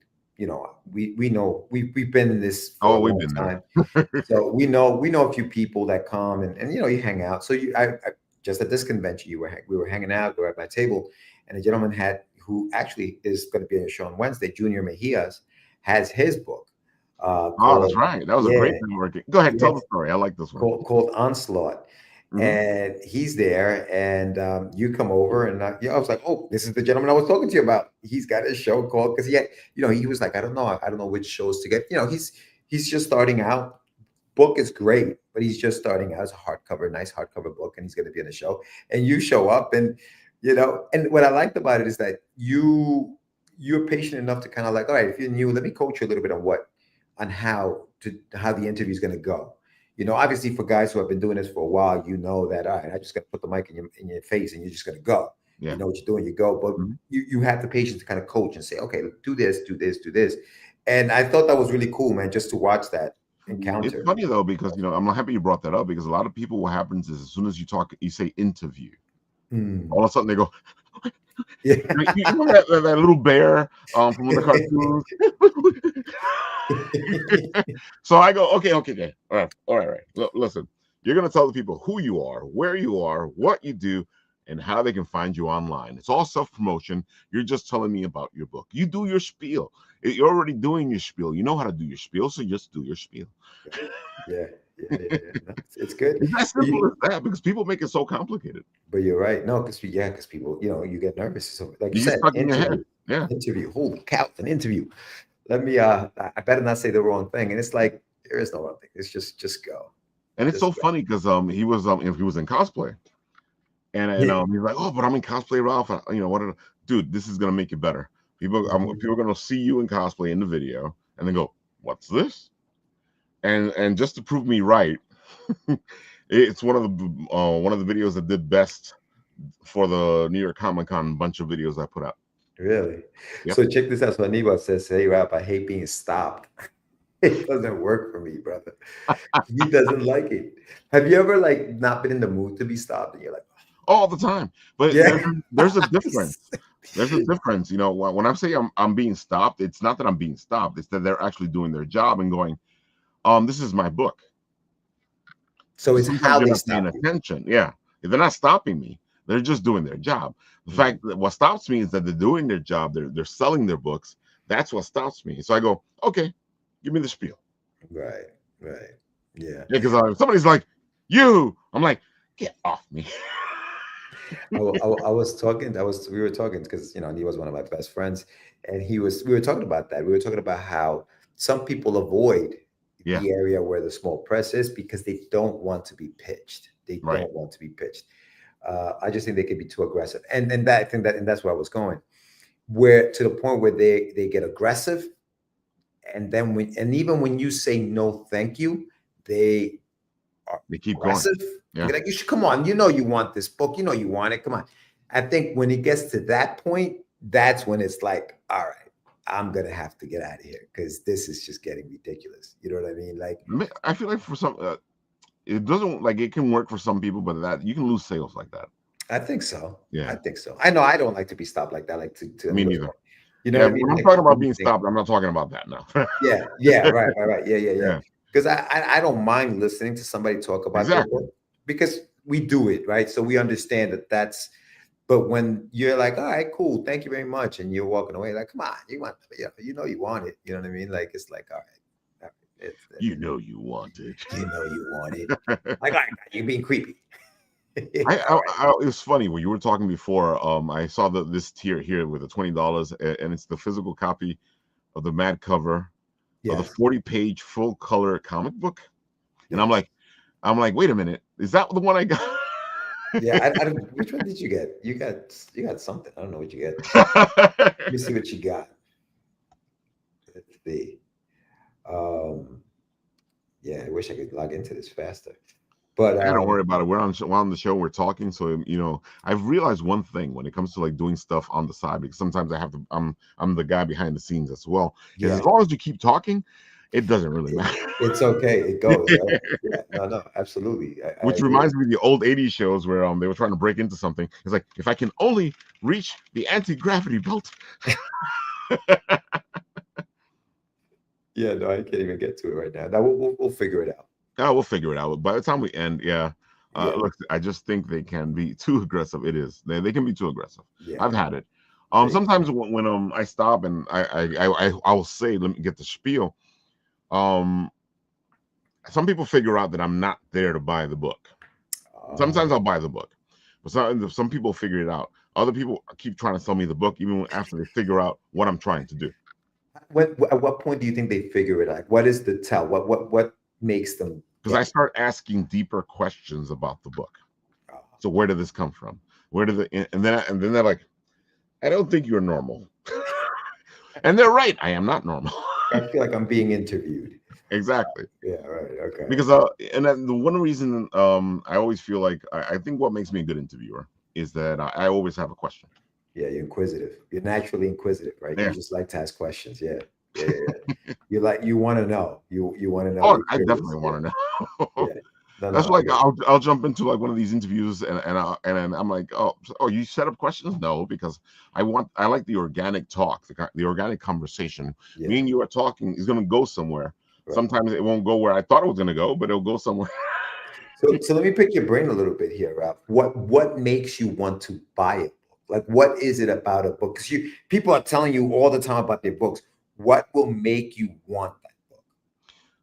we know we've been in this for Oh, a we've long been there. time, so we know a few people that come and you hang out. So I just at this convention we were hanging out, we were at my table, and a gentleman who actually is going to be on a show on Wednesday, Junior Mejias, has his book Oh, that's called right. That was a great yeah networking. Go ahead, yeah tell the story. I like this one. called Onslaught, Hmm. and he's there, and you come over, and I was like, "Oh, this is the gentleman I was talking to you about. He's got a show called because he was like, I don't know which shows to get. He's just starting out. Book is great, but he's just starting out as a hardcover, nice hardcover book, and he's going to be in the show. And you show up, and what I liked about it is that you're patient enough to kind of like, all right, if you're new, let me coach you a little bit on how the interview is going to go. Obviously for guys who have been doing this for a while, that all right, I just got to put the mic in your face and you're just going to go. You Yeah. know what you're doing, you go. But Mhm. you have the patience to kind of coach and say, okay, do this, do this, do this. And I thought that was really cool, man, just to watch that It's encounter. funny though, because I'm happy you brought that up, because a lot of people, what happens is, as soon as you say interview, Hmm. all of a sudden they go, Yeah. you know that little bear from the cartoons. So I go, okay, all right. Listen, you're gonna tell the people who you are, where you are, what you do, and how they can find you online. It's all self-promotion. You're just telling me about your book. You do your spiel. You're already doing your spiel. You know how to do your spiel, so just do your spiel. Yeah. Yeah. Yeah. Yeah. No, it's good. It's as simple as that, because people make it so complicated. But you're right. No, because people, you get nervous. So, like you You get said, stuck in your head. interview, Yeah. interview. Holy cow, an interview. Let me. I better not say the wrong thing. And it's like there is no wrong thing. It's just go, And it's so just go. funny because if he was in cosplay, and Yeah. he's like, oh, but I'm in cosplay, Ralph. What? Dude, this is gonna make it better. People are gonna see you in cosplay in the video, and then go, what's this? And just to prove me right, it's one of the videos that did best for the New York Comic Con bunch of videos I put out. Really. Yep. So check this out. So Aníbal says, "Hey, Rap, I hate being stopped. It doesn't work for me, brother. He doesn't like it. Have you ever like not been in the mood to be stopped, and you're like, All the time. But yeah, there's a difference. There's a difference. When I say I'm being stopped, it's not that I'm being stopped. It's that they're actually doing their job and going, this is my book. so it's Sometimes how you're they not paying stop you, attention. Yeah. If they're not stopping me, they're just doing their job. The Mhm. fact that what stops me is that they're doing their job, they're selling their books. That's what stops me. So I go, okay, give me the spiel. Right, right, yeah. Yeah, because somebody's like, I'm like, get off me. I was talking. We were talking because he was one of my best friends, and we were talking about that. We were talking about how some people avoid Yeah, the area where the small press is because they don't want to be pitched. They right. don't want to be pitched. I just think they could be too aggressive, and that I think that and that's where I was going. Where to the point where they get aggressive, and then even when you say no, thank you, they are They keep going. aggressive. Yeah. You're like, you should come on. You want this book. You want it. Come on. I think when it gets to that point, that's when it's like, all right, I'm gonna have to get out of here because this is just getting ridiculous. You know what I mean? Like, I feel like for some, it doesn't, like, it can work for some people, but that you can lose sales like that. I think so. I Yeah, think so. I know I don't like to be stopped like that. I like to me look, neither. you know Yeah, what I mean? when I'm Like talking about being anything. stopped, I'm not talking about that now. Yeah, yeah, right, right, right. Yeah, yeah, yeah. Yeah, Because I don't mind listening to somebody talk about their exactly. book because we do it, right? So we understand that that's. But when you're like, all right, cool, thank you very much, and you're walking away, like, come on, you want, you want it, you know what I mean? Like, it's like, all right, You know you want it. you know, you want it. Like, all right, you're being creepy. I, All right. it was funny when you were talking before. I saw this tier here with the $20, and it's the physical copy of the Mad cover of the Yes. 40-page full color comic book, and Yes. I'm like, wait a minute, is that the one I got? Yeah. I don't. Which one did you get? You got something. I don't know what you get. Let me see what you got. Let's see. Um. Yeah. I wish I could log into this faster. But Don't worry about it. We're on the show. We're talking, so I've realized one thing when it comes to like doing stuff on the side, because sometimes I have to. I'm the guy behind the scenes as well. Is yeah, as long as you keep talking, it doesn't really it, matter. it's okay. It goes, right? Yeah. No. No. Absolutely. I Which agree. reminds me of the old '80s shows where they were trying to break into something. It's like if I can only reach the anti-gravity belt. Yeah. No. I can't even get to it right now. Now we'll figure it out. Yeah, we'll figure it out. By the time we end, yeah. Yeah. Look, I just think they can be too aggressive. It is. They can be too aggressive. Yeah. I've had it. They, Sometimes when I stop and I will say, let me get the spiel. Um, some people figure out that I'm not there to buy the book. Sometimes I'll um, buy the book, but some people figure it out. Other people keep trying to sell me the book even after they figure out what I'm trying to do. at what point do you think they figure it out? What is the tell? What makes them Because I get it? start asking deeper questions about the book. Uh, So where did this come from? Where did the and then they're like, I don't think you're normal. And they're right. I am not normal. I feel like I'm being interviewed. Exactly. Yeah, right. Okay. Because and then the one reason I always feel like I think what makes me a good interviewer is that I always have a question. Yeah, you're inquisitive. You're naturally inquisitive, right? You Yeah. just like to ask questions. Yeah. Yeah, yeah, yeah. You want to know. You want to know. Oh, You're I curious. definitely Yeah. want to know. Yeah. No, no, That's I like get it. I'll jump into like one of these interviews and then I'm like, oh, you set up questions? No, because I like the organic talk, the organic conversation. Me Yeah. and you are talking is going to go somewhere. Right. Sometimes it won't go where I thought it was going to go, but it'll go somewhere. So let me pick your brain a little bit here, Ralph. What makes you want to buy a book? Like, what is it about a book? Because people are telling you all the time about their books. What will make you want that book?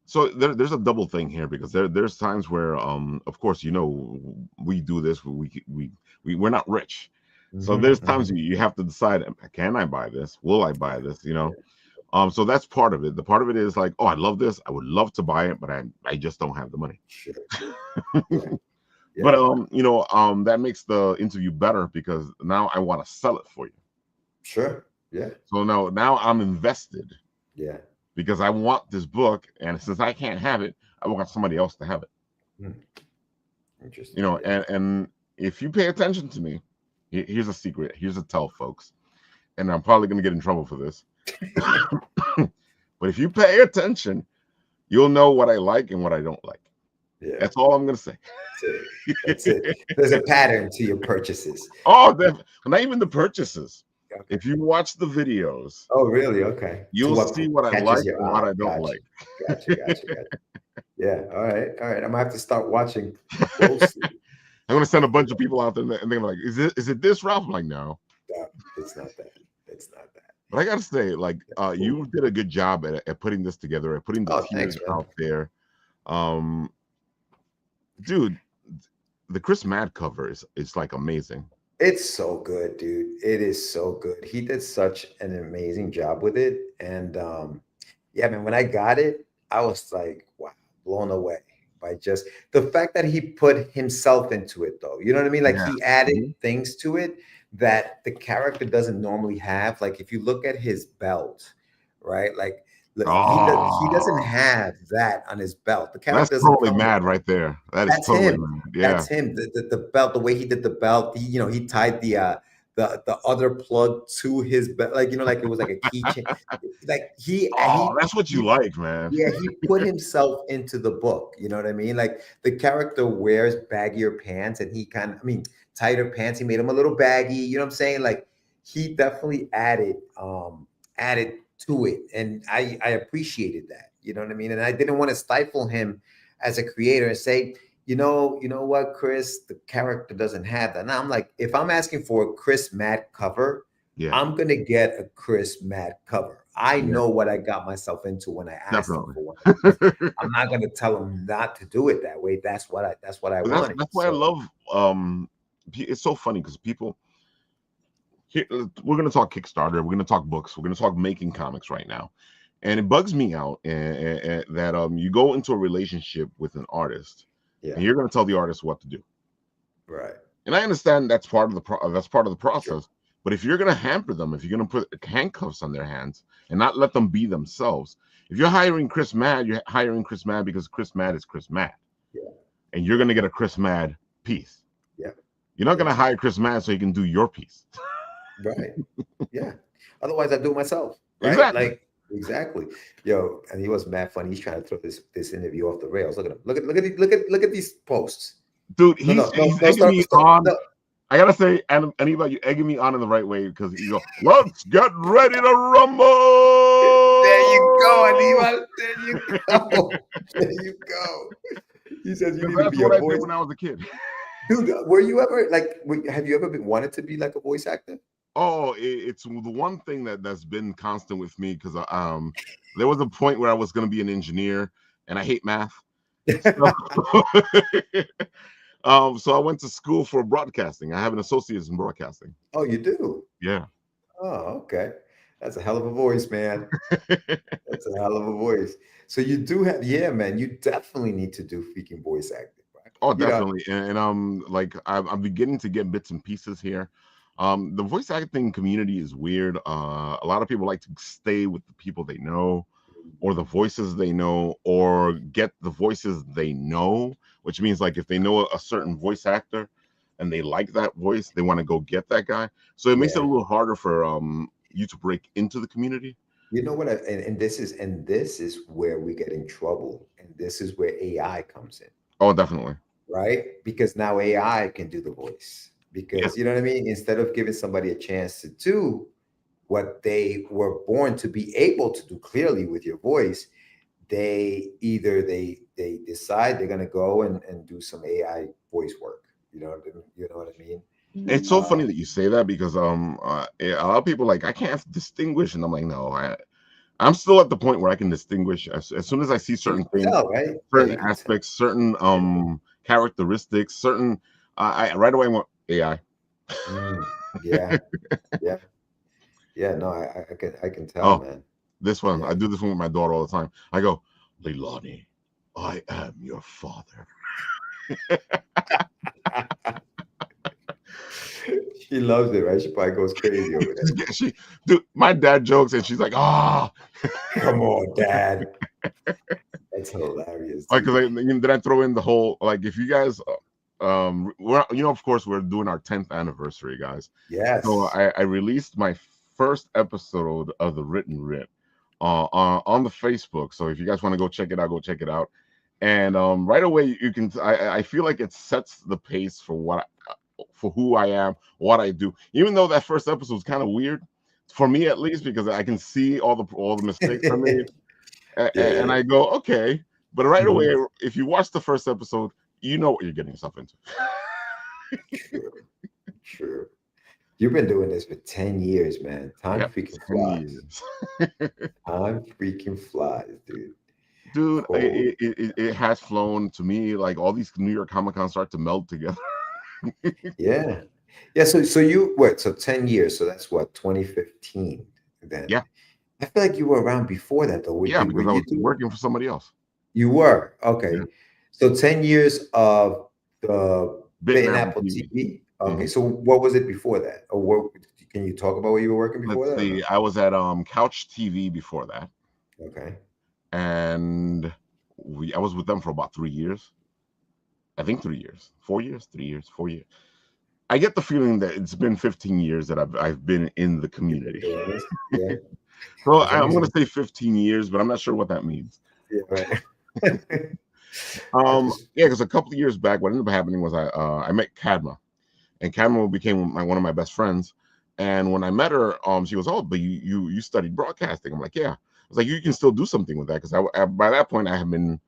So there's a double thing here because there's times where of course we do this we're not rich, so Hmm. there's times Hmm. you have to decide, can I buy this, will I buy Yeah, this, yeah, so that's part of it. The part of it is like, oh, I love this, I would love to buy it, but I just don't have the money. sure. Yeah, But yeah, that makes the interview better because now I want to sell it for you. sure. Yeah, So now I'm invested yeah. because I want this book, and since I can't have it, I want somebody else to have it. Hmm. Interesting. Yeah. And if you pay attention to me, here's a secret, here's a tell, folks, and I'm probably going to get in trouble for this. But if you pay attention, you'll know what I like and what I don't like. Yeah. That's all I'm going to say. That's it. That's it. There's a pattern to your purchases. Oh, not even the purchases. If you watch the videos, Oh, really? Okay. To you'll what see what I catches like your and what eye. I don't Gotcha. like. Gotcha. Gotcha. Gotcha. Yeah. All right. All right. I'm gonna have to start watching closely. I'm going to send a bunch of people out there and they're like, is it this, Ralph? I'm like, no. No, it's not that. It's not that. But I got to say, like, That's cool. you did a good job at putting this together, at putting the Oh, tiers thanks, man. out there. Um, Dude, the Chris Mad cover is like amazing. It's so good, dude. It is so good. He did such an amazing job with it. And yeah, man, when I got it, I was like, wow, blown away by just the fact that he put himself into it, though. You know what I mean? Like Yeah. he added Mhm. things to it that the character doesn't normally have. Like if you look at his belt, right? Like look, he doesn't Oh, have that on his belt. The that's character doesn't totally come with mad that. right there. That is That's totally him. mad. Yeah. That's him. The belt, the way he did the belt, he tied the other plug to his belt, like like it was like a keychain. Like Oh, that's what you like, man. yeah, he put himself into the book. You know what I mean? Like the character wears baggier pants, and he kind of, I mean, tighter pants. He made them a little baggy. You know what I'm saying? Like he definitely added to it, and I appreciated that. You know what I mean? And I didn't want to stifle him as a creator and say, you know what, Chris, the character doesn't have that. Now I'm like, if I'm asking for a Chris Matt cover, Yeah, I'm gonna get a Chris Matt cover. I yeah, know what I got myself into when I asked him definitely. for one of these. I'm not gonna tell him not to do it that way. That's what I But wanted. that's why I So love. It's so funny because people. We're gonna talk Kickstarter. We're gonna talk books. We're gonna talk making comics right now, and it bugs me out that you go into a relationship with an artist, yeah, and you're gonna tell the artist what to do. right. And I understand that's part of the Sure. process. But if you're gonna hamper them, if you're gonna put handcuffs on their hands and not let them be themselves, if you're hiring Chris Mad, you're hiring Chris Mad because Chris Mad is Chris Mad, Yeah, and you're gonna get a Chris Mad piece. yeah, You're not yeah. gonna hire Chris Mad so he can do your piece. Right. Yeah. Otherwise, I do it myself. Right. Exactly, Like exactly. Yo, and he was mad funny. He's trying to throw this interview off the rails. Look at him. Look at these posts. dude. No, no, no, He's no. egging Start. me Start. on. No. I gotta say, and anybody, you egging me on in the right way because you go, let's get ready to There you go, rumble. Aníbal. There you go. There you go. He says you Because need to that's be a what I did voice. when I was a kid. Dude, were you ever like? Have you ever been wanted to be like a voice actor? Oh, it's the one thing that's been constant with me because there was a point where I was going to be an engineer, and I hate math. So, so I went to school for broadcasting. I have an associate's in broadcasting. Oh, you do. Yeah. Oh, okay. That's a hell of a voice, man. That's a hell of a voice. So you do have, yeah, man. You definitely need to do freaking voice acting, right? Oh, You know, definitely. And like I'm beginning to get bits and pieces here. The voice acting community is weird. A lot of people like to stay with the people they know, or the voices they know, or get the voices they know, which means like if they know a certain voice actor and they like that voice, they want to go get that guy. So it makes it a yeah. little harder for you to break into the community. You know what? And this is where we get in trouble, and this is where AI comes in, Oh, definitely. right? Because now AI can do the voice. Yeah. Because you know what I mean? Instead of giving somebody a chance to do what they were born to be able to do clearly with your voice, they decide they're gonna go and do some AI voice work. You know what I mean? It's so Uh, funny that you say that because a lot of people like I can't distinguish, and I'm like, no, I'm still at the point where I can distinguish as soon as I see you certain can things, tell, right? Yeah, certain you can tell. aspects, certain Yeah. characteristics, certain I right away want AI. Mm, yeah, yeah, yeah. No, I can tell, Oh, man. this one. Yeah. I do this one with my daughter all the time. I go, Leilani, I am your father. She loves it, right? She probably goes crazy over that. she, dude, my dad jokes and she's like, ah, Come on, Dad. That's hilarious, like, dude. because then I throw in the whole like, if you guys, we're of course we're doing our 10th anniversary, guys. So Yes. I released my first episode of the Written Writ on the Facebook. So if you guys want to go check it out, go check it out. And right away you can. I feel like it sets the pace for for who I am, what I do. Even though that first episode was kind of weird for me, at least, because I can see all the mistakes I made, and Yeah. I go, okay. But right away, Mhm. if you watch the first episode, you know what you're getting yourself into. True. True. You've been doing this for 10 years, man. Time Yep, freaking 10 years. flies. Time freaking flies, dude. Dude, Holy. it has flown to me like all these New York Comic Con start to meld together. Yeah. Yeah. So you what? So 10 years. So that's what, 2015 then. Yeah, I feel like you were around before that though. yeah, Were because I you was doing working for somebody else. you were Yeah, okay. So 10 years of the Bit and Bit and Apple Apple TV. TV. Okay. Mhm. So what was it before that? Or what can you talk about where you were working before Let's that or see. no? I was at Couch TV before that, Okay. and I was with them for about 3 years. I think 3 years, 4 years, 3 years, 4 years. I get the feeling that it's been 15 years that I've been in the You've been community. doing this? Yeah. So For some I'm gonna reason. say 15 years, but I'm not sure what that means. Yeah, right. I just Yeah, because a couple of years back, what ended up happening was I met Cadma. and Cameron became one of my best friends. And when I met her, she goes, "Oh, but you studied broadcasting." I'm like, "Yeah." I was like, "You can still do something with that," because by that point I had been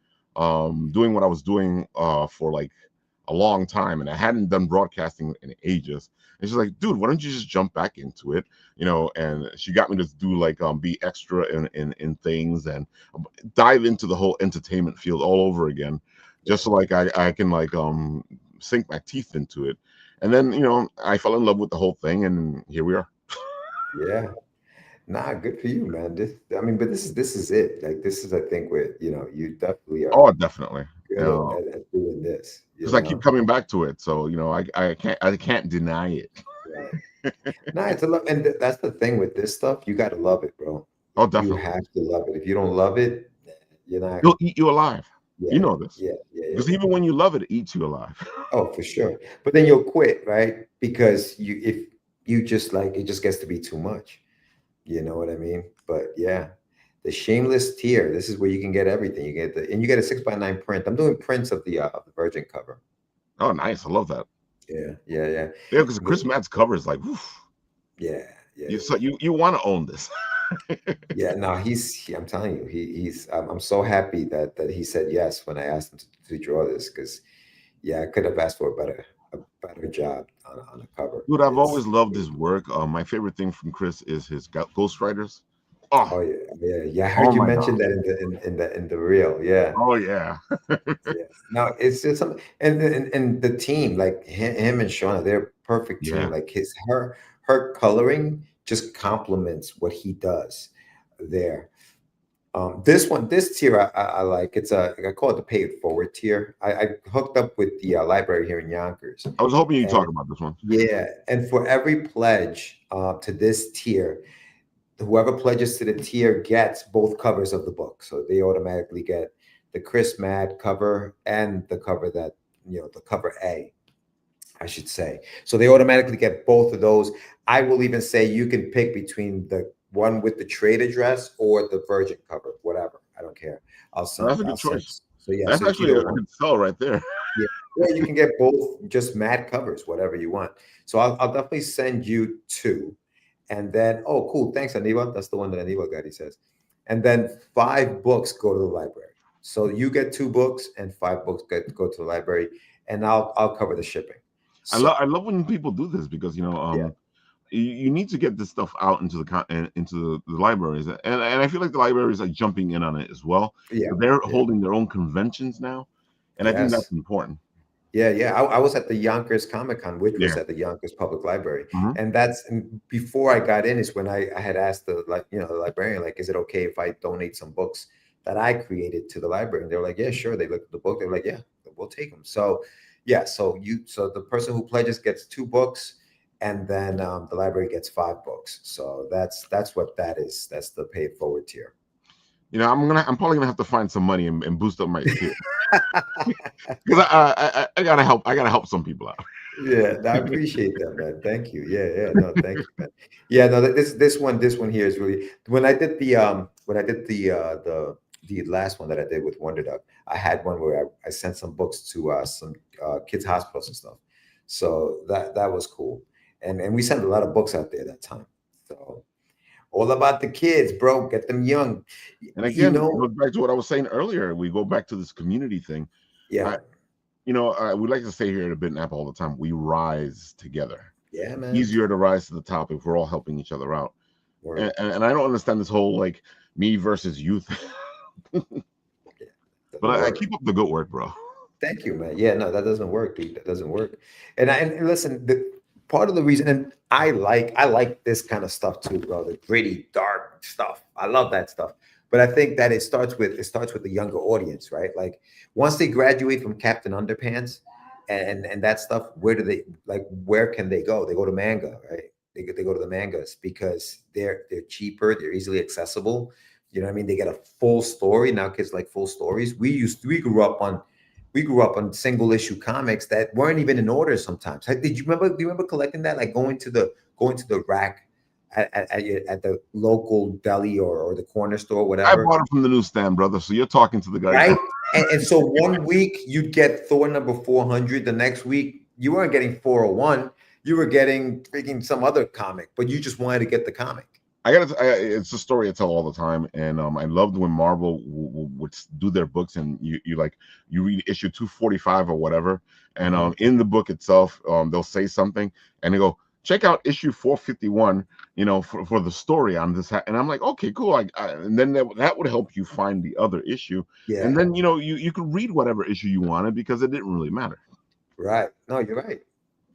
doing what I was doing for like a long time, and I hadn't done broadcasting in ages. And she's like, "Dude, why don't you just jump back into it?" And she got me to do like be extra in things and dive into the whole entertainment field all over again, Yeah, just so like I can like sink my teeth into it. And then I fell in love with the whole thing, and here we are. yeah. Nah, good for you, man. I mean, but this is it. Like, this is, I think, where you definitely are Oh, definitely. good at doing this. Because I keep coming back to it, so I can't deny it. Right. Nah, it's a love, and that's the thing with this stuff. You got to love it, bro. Oh, You definitely. have to love it. If you don't love it, you're not. It'll eat you alive. You Yeah, know this. yeah, yeah, yeah, Because yeah. even when you love it, it eats you alive. Oh, for sure. But then you'll quit, right? Because if you just like it, just gets to be too much. You know what I mean? But yeah, the Shameless tier. This is where you can get everything. You get a 6x9 print. I'm doing prints of the Virgin cover. Oh, nice. I love that. Yeah, yeah, yeah. Yeah, because Chris Me- Matt's cover is like, woof. Yeah, yeah, You yeah, so yeah. you want to own this. Yeah, no, I'm telling you, he's. I'm so happy that he said yes when I asked him to draw this because yeah, I could have asked for a better job on a cover. Dude, I've It's always loved his work. My favorite thing from Chris is his Ghostwriters. Oh, oh yeah, yeah, yeah. I oh heard you my mention God. that in the reel. Yeah, Oh yeah. yeah. No, it's just something, and the team, like him and Shauna, they're a perfect team. Yeah. Like her coloring just complements what he does there. This tier I like. I call it the pay it forward tier. I hooked up with the library here in Yonkers, I was hoping you'd and talk about this one. yeah, and for every pledge to this tier, whoever pledges to the tier gets both covers of the book. So they automatically get the Chris Mad cover and the cover the cover A, I should say. So they automatically get both of those. I will even say you can pick between the one with the trade address or the Virgin cover, whatever. I don't care. That's a I'll good send. choice. So yeah, That's so it's actually either a one. good sell right there. Yeah. Or you can get both just mad covers, whatever you want. So I'll definitely send you two. And then, oh, cool. Thanks, Aniva. That's the one that Aniva got, he says. And then 5 books go to the library. So you get 2 books and 5 books go to the library. And I'll cover the shipping. I So love when people do this because yeah, you need to get this stuff out into the libraries, and I feel like the libraries are jumping in on it as well. yeah, They're yeah. holding their own conventions now, and I think Yes. that's important. Yeah, yeah. I was at the Yonkers Comic Con, which was Yeah. at the Yonkers Public Library, Hmm. and before I got in is when I had asked the librarian, like, is it okay if I donate some books that I created to the library? And they were like, yeah, sure. They looked at the book, they were like, yeah, we'll take them. So yeah, so the person who pledges gets 2 books, and then the library gets 5 books. So that's what that is. That's the pay it forward tier. I'm probably gonna have to find some money and boost up my tier because I gotta help. I gotta help some people out. Yeah, I appreciate that, man. Thank you. Yeah, yeah. No, thank you, man. Yeah, no, this one here is really when I did the last one that I did with Wonder Duck, I had one where I sent some books to some kids' hospitals and stuff. So that was cool. And we sent a lot of books out there that time. So all about the kids, bro. Get them young. And You again, it know, goes back to what I was saying earlier. We go back to this community thing. yeah, I we like to say here at Bit Nap all the time. We rise together. yeah, man. Easier to rise to the top if we're all helping each other out. And, Word. and, and I don't understand this whole like me versus youth. Yeah, But doesn't I work. keep up the good work, bro. Thank you, man. Yeah, no, that doesn't work, dude. That doesn't work. And listen, the part of the reason, and I like this kind of stuff too, bro. The gritty, dark stuff. I love that stuff. But I think that it starts with the younger audience, right? Like once they graduate from Captain Underpants and that stuff, where can they go? They go to manga, right? They go to the mangas because they're cheaper, they're easily accessible. You know what I mean? They get a full story. Now kids like full stories. We grew up on single issue comics that weren't even in order sometimes. Do you remember collecting that? Like going to the rack at the local deli or the corner store, I whatever, bought it from the newsstand, brother. So you're talking to the guy. right? And so one week you'd get Thor number 400. The next week you weren't getting 401. You were getting freaking some other comic, but you just wanted to get the comic. It's a story I tell all the time, and I loved when Marvel would do their books, and you read issue 245 or whatever, and Mhm. in the book itself, they'll say something, and they go, check out issue 451, for the story on this, and I'm like, okay, cool, and then that would help you find the other issue, and Yeah, then you could read whatever issue you wanted because it didn't really matter. right. No, you're right.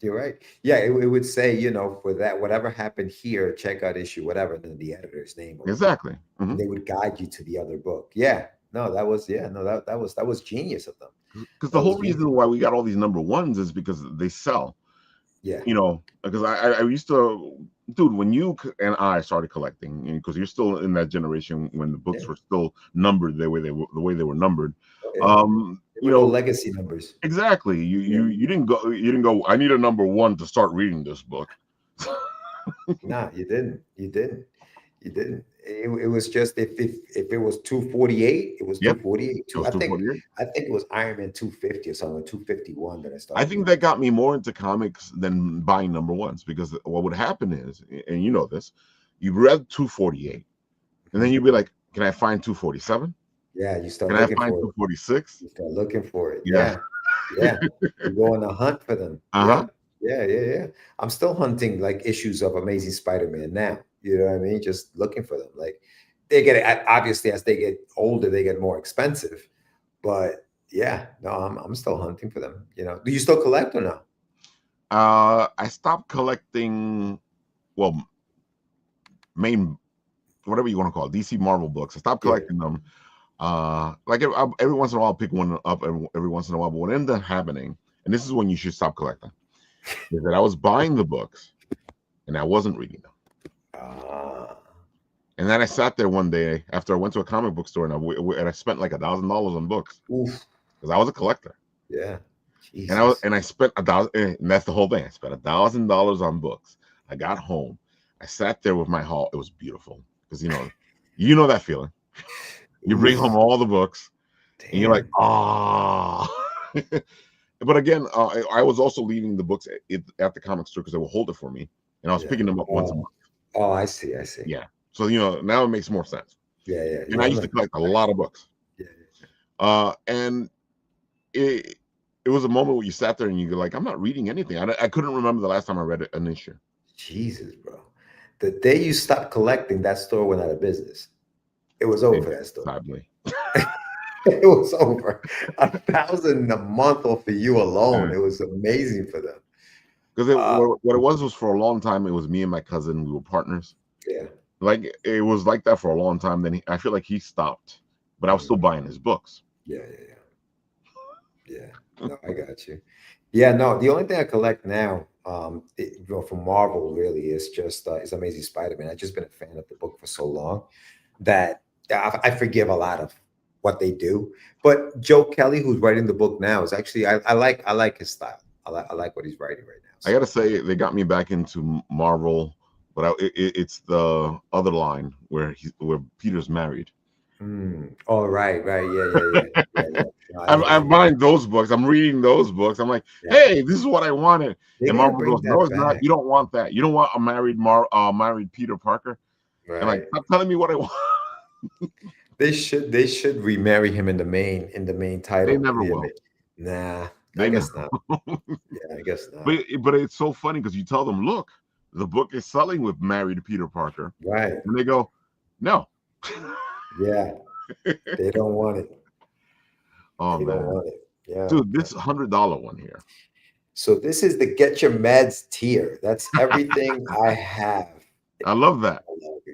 You're right. Yeah, it would say, for that, whatever happened here, check out issue, whatever, and then the editor's name or whatever. Exactly. And they would guide you to the other book. Yeah. No, that was genius of them. Because the That was whole genius. reason why we got all these number ones is because they sell. Yeah. Because I used to, dude, when and I started collecting, because you're still in that generation when the books Yeah. were still numbered the way they were numbered. Oh, yeah. Um, There you were no know, legacy numbers. exactly. You Yeah. you you didn't go. I need a number one to start reading this book. Nah, you didn't. You didn't. You didn't. It was just if it was 248, it was Yep, 248. it Two, was I two think forty eight. I think it was Iron Man 250 or something, 251 that I I started think reading. that got me more into comics than buying number ones because what would happen is, and you know this, you read 248, and then Mhm. you'd be like, "Can I find 247? Yeah, you start Can I looking find for it. 246?" You start looking for it. Yeah. Yeah. Yeah. You go on a hunt for them. Uh-huh. Yeah. Yeah. Yeah. Yeah. I'm still hunting like issues of Amazing Spider-Man now. You know what I mean? Just looking for them. Like they get obviously as they get older, they get more expensive. But yeah, no, I'm still hunting for them. Do you still collect or no? I stopped collecting, well, main whatever you want to call it, DC Marvel books. I stopped Yeah. collecting them. Like every once in a while, I'll pick one up every once in a while. But what ended up happening, and this is when you should stop collecting, is that I was buying the books and I wasn't reading them. Ah, And then I sat there one day after I went to a comic book store and I spent like $1,000 on books oof. because I was a collector. Yeah. And I was Jesus. and I spent 1,000, and that's the whole thing. I spent $1,000 on books. I got home. I sat there with my haul. It was beautiful because you know that feeling. You bring home Oof. all the books, and you're like, Damn. ah. But again, I was also leaving the books at the comic store because they will hold it for me, and I was Yeah. picking them up once a month. Oh, I see. I see. Yeah, so now it makes more sense. Yeah. Yeah. And I Yeah. I'm used to a collect a lot of books. yeah. And it it was a moment where you sat there and you're like, I'm not reading anything. I couldn't remember the last time I read an issue. Jesus, bro. The day you stopped collecting, that store went out of business. It was over It for did, that store. sadly. It was over. 1,000 a month off for you alone. Yeah. It was amazing for them. Because Uh, what it was for a long time, it was me and my cousin. We were partners. yeah. Like it was like that for a long time. Then I feel like he stopped, but I was still Mhm. buying his books. Yeah. Yeah. Yeah. Yeah. No, I got you. Yeah. No, the only thing I collect now, from Marvel, really is Amazing Spider-Man. I've just been a fan of the book for so long that I forgive a lot of what they do. But Joe Kelly, who's writing the book now, is actually I like his style. I like what he's writing right now. I So gotta say they got me back into Marvel, but it's the other line where Peter's married. oh right, yeah. No, I'm buying those books. I'm reading those books. I'm like, yeah. hey, this is what I wanted. They And gotta Marvel bring goes, no, that it's not. back, You don't want that. You don't want a married Peter Parker. And like, right? stop telling me what I want. They should remarry him in the main They title. never will. Nah, I They never. guess not. Yeah, I guess not. But it's so funny because you tell them, look, the book is selling with married Peter Parker, Right. and they go, no. Yeah, they don't want it. Oh They don't man, want it. Yeah. dude, this $100 one here. So this is the Get Your Meds tier. That's everything I have. I love that.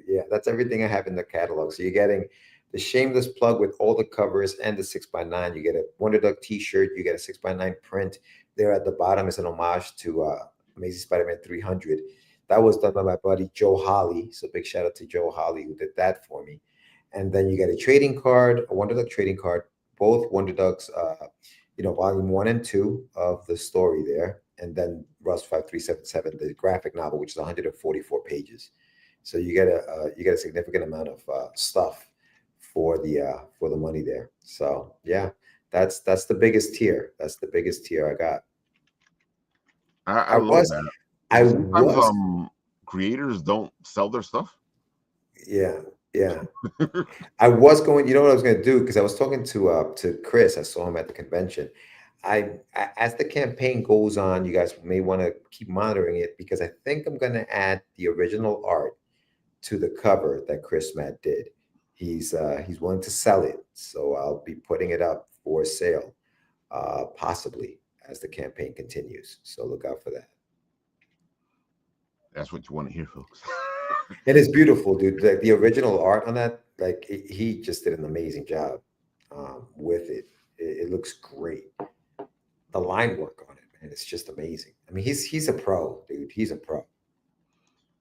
Yeah, that's everything I have in the catalog. So you're getting the Shameless Plug with all the covers and the 6x9. You get a Wonder Duck T-shirt. You get a 6x9 print. There at the bottom is an homage to Amazing Spider-Man 300. That was done by my buddy Joe Holly. So big shout out to Joe Holly who did that for me. And then you get a trading card, a Wonder Duck trading card, both Wonder Ducks, volume 1 and 2 of the story there. And then Rust 5377, the graphic novel, which is 144 pages. So you get a significant amount of stuff for the money there. So yeah, that's the biggest tier. That's the biggest tier I got. I I love was that. I Because sometimes was, creators don't sell their stuff. yeah, yeah. I was going, you know what I was going to do? Because I was talking to Chris. I saw him at the convention. As the campaign goes on, you guys may want to keep monitoring it because I think I'm going to add the original art to the cover that Chris Matt did. He's willing to sell it, so I'll be putting it up for sale, possibly as the campaign continues. So look out for that. That's what you want to hear, folks. It is beautiful, dude. The original art on that, like he just did an amazing job with it. It looks great. The line work on it, man, it's just amazing. I mean, he's a pro, dude. He's a pro.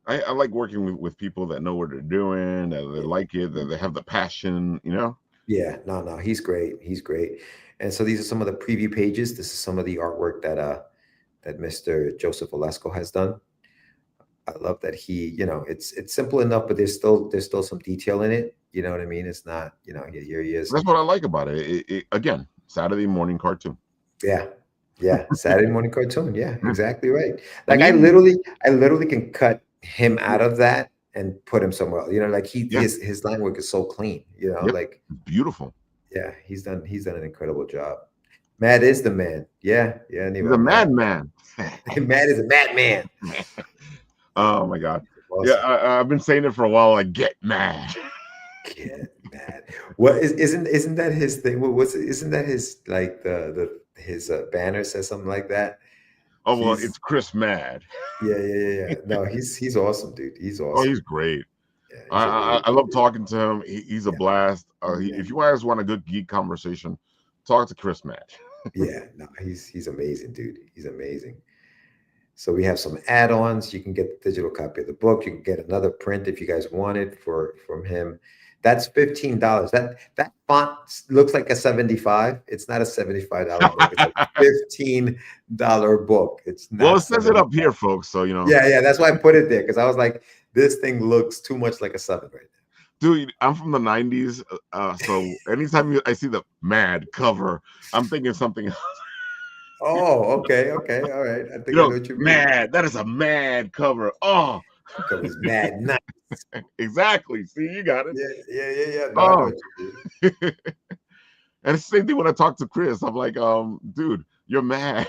I like working with people that know what they're doing, that they like it, that they have the passion, you know? Yeah, no, no, he's great. He's great. And so these are some of the preview pages. This is some of the artwork that Mr. Joseph Valesco has done. I love that it's simple enough, but there's still some detail in it. You know what I mean? It's not, here he is. That's what I like about it. Again, Saturday morning cartoon. Yeah. Yeah. Saturday morning cartoon. Yeah, Yeah. exactly right. And Like I even, literally can cut him out of that and put him somewhere else. Like yeah, his line work is so clean, yep, like beautiful. yeah, he's done an incredible job. Matt is the man. Yeah, yeah, He's a anyway, Matt. madman. Matt is a madman. Oh my God. Yeah, Awesome. I've been saying it for a while. Like, get mad. Get mad. What isn't that his thing? Isn't that his like his banner says something like that? Oh well, He's it's Chris Mad. yeah. No, he's awesome, dude. He's Oh, awesome. he's great. Yeah, I he's a I, really I good love dude. talking to him. He's a Yeah, blast. yeah, If you guys want a good geek conversation, talk to Chris Mad. yeah. No, he's amazing, dude. He's amazing. So we have some add-ons. You can get the digital copy of the book. You can get another print if you guys want it from him. That's $15. That font looks like a 75. It's not a $75 book. It's a $15 book. It's Well, it not says it 70. up here, folks. So Yeah. That's why I put it there because I was like, this thing looks too much like a seven right dude, I'm from the '90s. So anytime I see the Mad cover, I'm thinking something. now. Oh, okay, all right. I think I know what you mean. Mad. That is a mad cover. Oh, Because it's mad nice. exactly. See, you got it. Yeah. No, I know Oh, what you mean. and it's the same thing when I talk to Chris. I'm like, dude, you're mad.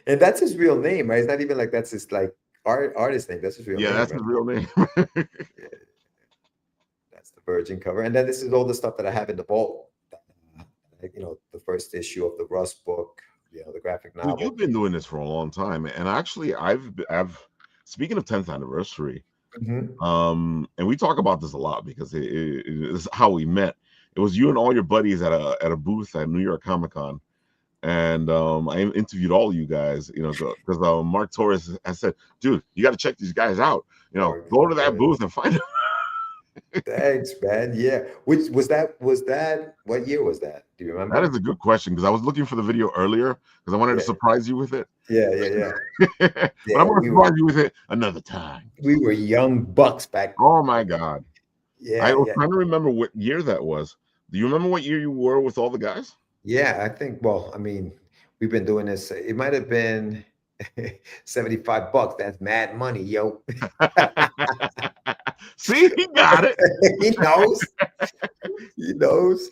And that's his real name, right? It's not even like that's his like artist name. That's his real Yeah, name, that's right? his real name. Yeah, that's the Virgin cover. And then this is all the stuff that I have in the vault. Like, the first issue of the Rust book, the graphic Dude, you've novel. been doing this for a long time, and actually, I've speaking of 10th anniversary, Mhm. and we talk about this a lot because it's how we met. It was you and all your buddies at a booth at New York Comic Con, and I interviewed all of you guys, because Mark Torres has said, "Dude, you got to check these guys out. Go to that booth and find them." Thanks, man. Yeah. Which was that what year was that? Do you That remember? is a good question because I was looking for the video earlier because I wanted to Yeah. surprise you with it, Yeah. but Yeah. I'm going to surprise you with it another time. We were young bucks back then. Oh my God. I Yeah, was yeah. trying to remember what year that was. Do you remember what year you were with all the guys? Yeah, I think, well, I mean, we've been doing this. It might have been $75. That's mad money, yo. See, he got it. He knows. He knows.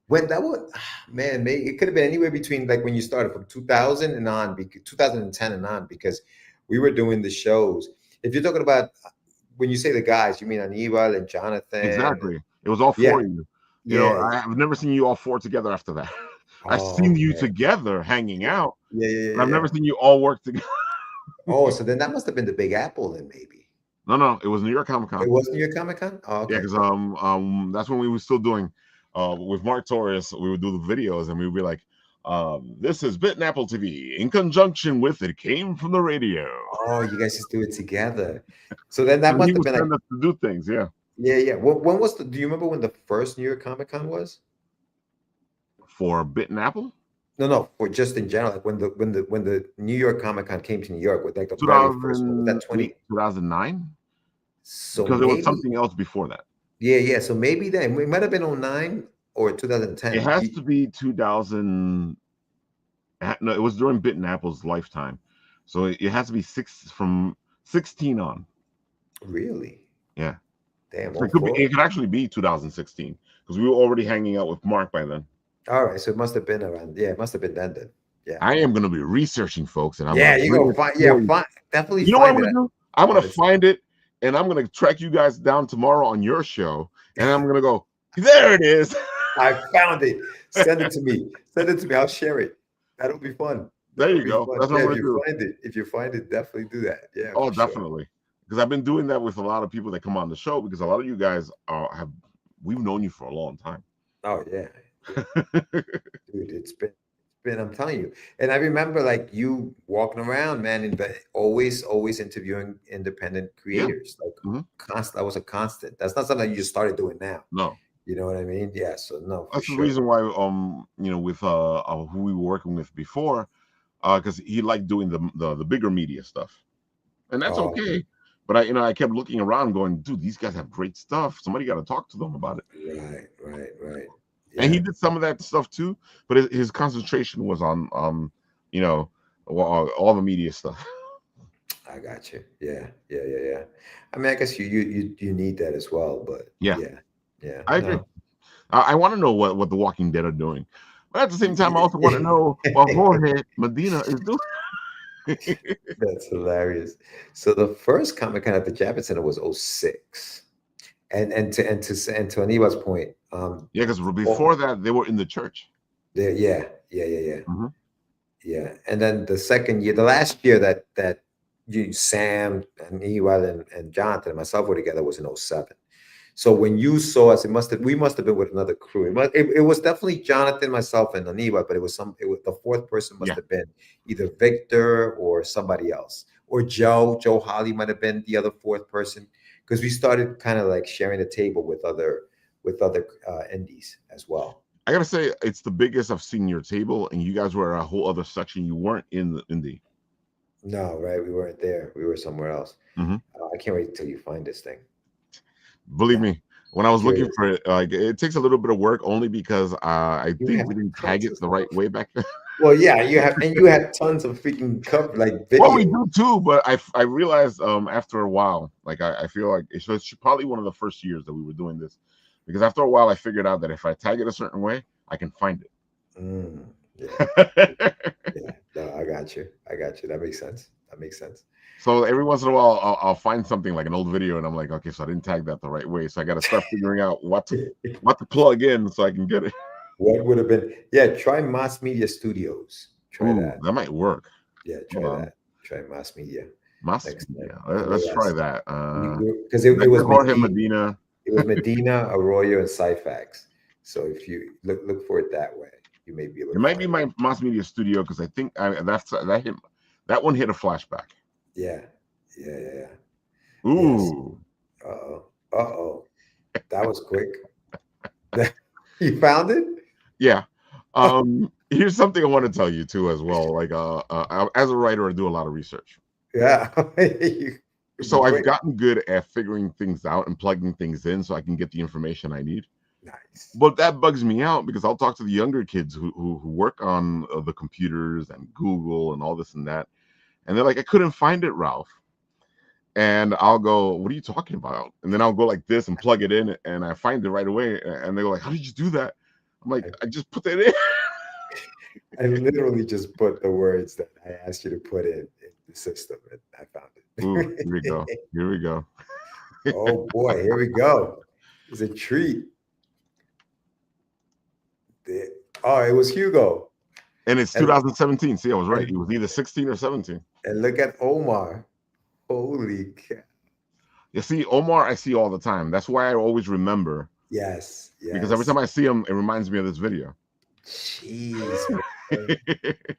When that was, man, maybe it could have been anywhere between like when you started from 2000 and on, 2010 and on, because we were doing the shows. If you're talking about when you say the guys, you mean Aníbal and Jonathan? Exactly. It was all Yeah, four of you. yeah. I've never seen you all four together after that. I've Oh, seen you okay. together hanging out, but I've never Yeah. seen you all work together. Oh, so then that must have been the Big Apple, then maybe. No, it was New York Comic It Con. was New York Comic Con? Oh, Yeah, okay. because that's when we were still doing with Mark Torres. We would do the videos, and we would be like, "This is Bit and Apple TV in conjunction with It Came from the Radio." Oh, you guys just do it together. So then that And he must have would been like, send us to do things. Yeah, yeah. When was do you remember when the first New York Comic Con was? for Bit and Apple, No, for just in general, like when the New York Comic Con came to New York, with like the very first one, was that 2008, 2009, so because there was maybe, something else before that. yeah. So maybe then it might have been '09 or It 2010. has to be 2000. No, it was during Bit and Apple's lifetime. So it has to be from 16 on. Really? Yeah. Damn, So all it could be. four? It could actually be 2016 because we were already hanging out with Mark by then. All right, so it must have been around. Yeah, it must have been then. Yeah. I am going to be researching, folks, and I'm going Yeah, to you bring go it find. Yeah, for you. definitely You know what I'm find going it. to do? I'm going to Honestly. find it, and I'm going to track you guys down tomorrow on your show, and I'm going to go, there it is. I found it. Send it to me. Send it to me. I'll share it. That'll be fun. There That'll you be go. fun. That's what Yeah, I'm going to do. if you find it, definitely do that. Yeah, Oh, for sure. definitely. Because I've been doing that with a lot of people that come on the show because a lot of you guys we've known you for a long time. Oh yeah, yeah, dude. It's been. I'm telling you. And I remember like you walking around, man, and always interviewing independent Yeah. creators. Like Hmm. constant. That was a constant. That's not something you just started doing now. No. You know what I mean? Yeah. So no, for That's the sure. reason why with who we were working with before, because he liked doing the bigger media stuff. And that's Oh, okay. But I kept looking around going, dude, these guys have great stuff. Somebody got to talk to them about it. right. And he Yeah. did some of that stuff too, but his concentration was on you know all the media stuff. I got you. Yeah. I mean, I guess you need that as well, but Yeah, yeah. I agree. No. I want to know what the Walking Dead are doing, but at the same time, I also want to Yeah. know what Jorge Medina is doing. That's hilarious. So the first Comic Con at the Javits Center was '06, and to Aniba's point, Yeah, because well, before that they were in the church. yeah. Hmm. Yeah, and then the second year, the last year that you Sam and Ewell and Jonathan and myself were together was in '07. So when you saw us, we must have been with another crew. It was definitely Jonathan, myself, and Aniwa, but it was the fourth person must Yeah, have been either Victor or somebody else, or Joe Holly might have been the other fourth person, because we started kind of like sharing the table with other indies as well. I gotta say it's the biggest I've seen your table, and you guys were a whole other section. You weren't in the. No, right? We weren't there. We were somewhere else. Hmm. I can't wait until you find this thing. Believe Yeah, me, when I was looking curious. for it, like it takes a little bit of work only because I You think have we didn't tag tons it of the stuff. right way back then. Well, yeah, you had tons of freaking like Well, we videos. do too, but I realized after a while, like I feel like it's probably one of the first years that we were doing this, because after a while I figured out that if I tag it a certain way, I can find Yeah, it. yeah. No, I got you. I got you. That makes sense. That makes sense. So every once in a while, I'll find something like an old video, and I'm like, okay, so I didn't tag that the right way, so I got to start figuring out what to plug in so I can get it. What would have been? Yeah, try Mass Media Studios. Try Ooh, that. that might work. Yeah, Hold try on, that. Try Mass Media Mass next time. Media. And Let's they try asked that. because it Vector was Jorge Medina. Medina, Arroyo, and Syfax. So if you look for it that way, you may be able It to might be find it. my Mass Media Studio because I think that one hit a flashback. Yeah, yeah. Yes. Ooh, Uh-oh. Uh-oh. That was quick. You found it? yeah. Here's something I want to tell you too, as well. Like, as a writer, I do a lot of research. Yeah. You're So I've quick. gotten good at figuring things out and plugging things in so I can get the information I need. Nice. But that bugs me out because I'll talk to the younger kids who work on the computers and Google and all this and that, and they're like, I couldn't find it, Ralph. And I'll go, what are you talking about? And then I'll go like this and plug it in, and I find it right away. And they go like, how did you do that? I'm like, I, I just put that in. I literally just put the words that I asked you to put in the system, and I found Ooh, here we go. it. Here we go. Oh boy, here we go. It's a treat. The- Oh, it was Hugo. And it's And, 2017. See, I was right. and It was either 16 or 17. and look at Omar. Holy cow. You see, Omar, I see all the time. That's why I always remember Yes, because every yes. time I see him, it reminds me of this video. Jeez, man. Dude,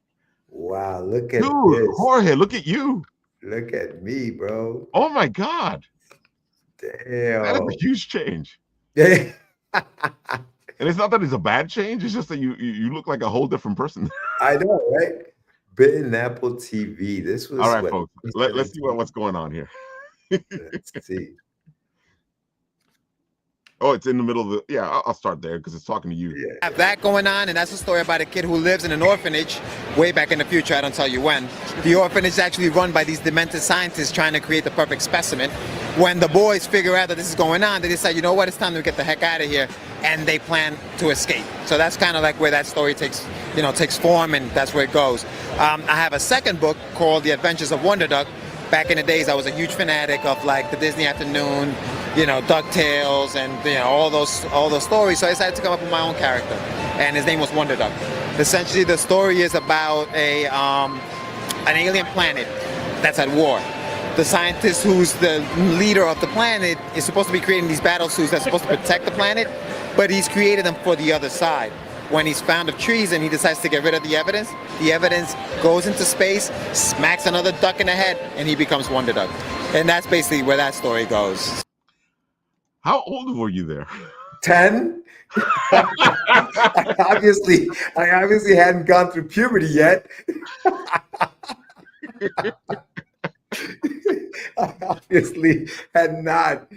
Wow, look at this. Jorge, look at you. Look at me, bro. Oh my God. That is a Damn. huge change. Yeah. And it's not that it's a bad change, it's just that you look like a whole different person. I know, right? Bitten Apple TV. This All was right, what, folks. Let's see 2017? what's going on here. Let's see. Oh, it's in the middle of the. Yeah, I'll start there because it's talking to you. Yeah. Have that going on, and that's a story about a kid who lives in an orphanage way back in the future. I don't tell you when. The orphanage is actually run by these demented scientists trying to create the perfect specimen. When the boys figure out that this is going on, they decide, you know what, it's time to get the heck out of here, and they plan to escape. So that's kind of like where that story takes form, and that's where it goes. I have a second book called The Adventures of Wonder Duck. Back in the days, I was a huge fanatic of like the Disney Afternoon, DuckTales, and all those stories. So I decided to come up with my own character, and his name was Wonder Duck. Essentially, the story is about an alien planet that's at war. The scientist who's the leader of the planet is supposed to be creating these battle suits that's supposed to protect the planet, but he's created them for the other side. When he's found of treason, he decides to get rid of the evidence. The evidence goes into space, smacks another duck in the head, and he becomes Wonder Duck. And that's basically where that story goes. How old were you there? 10. I obviously hadn't gone through puberty yet. I obviously had not,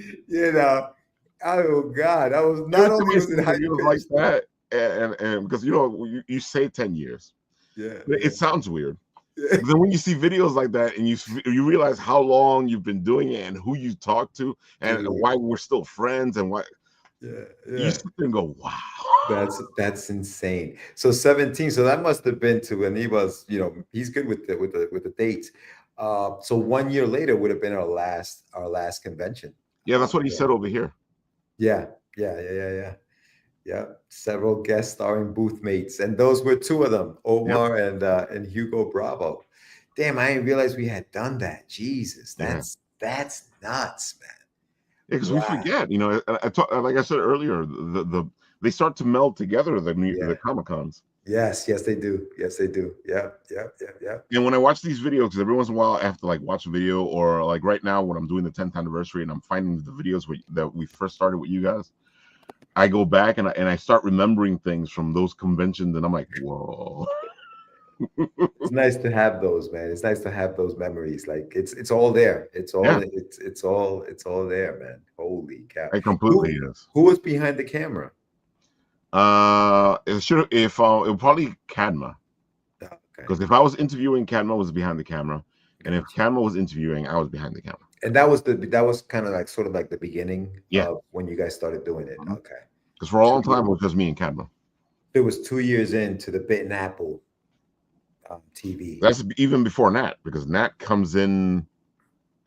oh God, I was not only was in high school like that, and because you say 10 years, it sounds weird. Yeah. Then when you see videos like that and you realize how long you've been doing it and who you talk to and why we're still friends and why, you sit there and go, wow, that's insane. So 17, so that must have been to when he was, he's good with the dates. So 1 year later would have been our last convention. Yeah, that's what he said over here. Yeah. Several guest starring booth mates, and those were two of them, Omar and Hugo Bravo. Damn, I didn't realize we had done that. Jesus, that's nuts, man. Yeah, because we forget, like I said earlier, they start to meld together, the Comic Cons. Yes, they do. Yeah. And when I watch these videos, because every once in a while I have to like watch a video, or like right now when I'm doing the 10th anniversary and I'm finding the videos that we first started with you guys, I go back and I start remembering things from those conventions, and I'm like, whoa. It's nice to have those, man. It's nice to have those memories. Like it's all there. It's all there, man. Holy cow! It completely is. Who was behind the camera? It probably Kadma. Because if I was interviewing, Kadma was behind the camera, and if Kadma was interviewing, I was behind the camera. And that was kind of like sort of like the beginning of when you guys started doing it. Okay. Because for a long time it was just me and Kadma. It was 2 years into the Bit and Apple TV. That's even before Nat, because Nat comes in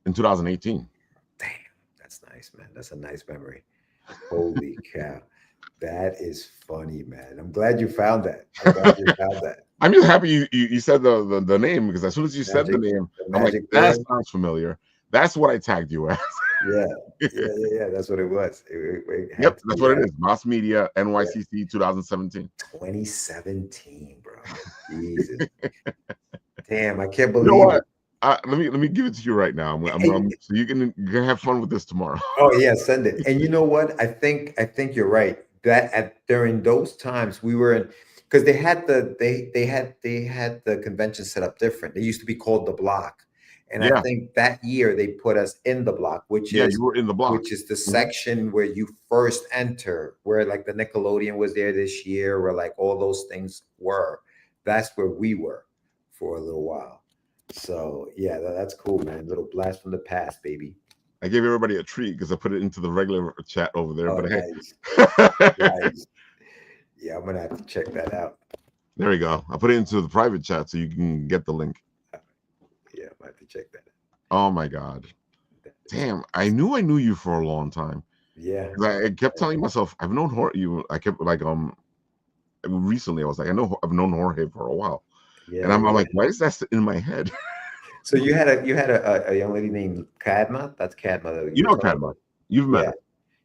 2018. Damn, that's nice, man. That's a nice memory. Holy cow. That is funny, man. I'm glad you found that. I'm just happy you said the name, because as soon as you said the name, I'm like, that sounds familiar. That's what I tagged you as. Yeah. That's what it was. Yep, that's what it is. Mass Media, NYCC, 2017. 2017, bro. Jesus. Damn, I can't believe it. Let me give it to you right now. So you can have fun with this tomorrow. Oh yeah, send it. And you know what? I think you're right. That during those times we were in, because they had the convention set up different. They used to be called the Block. And I think that year they put us in the Block, which is you were in the Block, which is the section where you first enter, where like the Nickelodeon was there this year, where like all those things were. That's where we were for a little while. So yeah, that's cool, man. Little blast from the past, baby. I gave everybody a treat because I put it into the regular chat over there. But nice. Nice. Yeah, I'm gonna have to check that out. There we go. I put it into the private chat so you can get the link. Yeah, I have to check that out. Oh my God. Damn, I knew you for a long time. Yeah. I kept telling myself, I've known you. I kept like recently I was like, I've known Jorge for a while. Yeah. And I'm like, why is that in my head? So you had a young lady named Kadma. That's Kadma. You know Kadma. You've met her.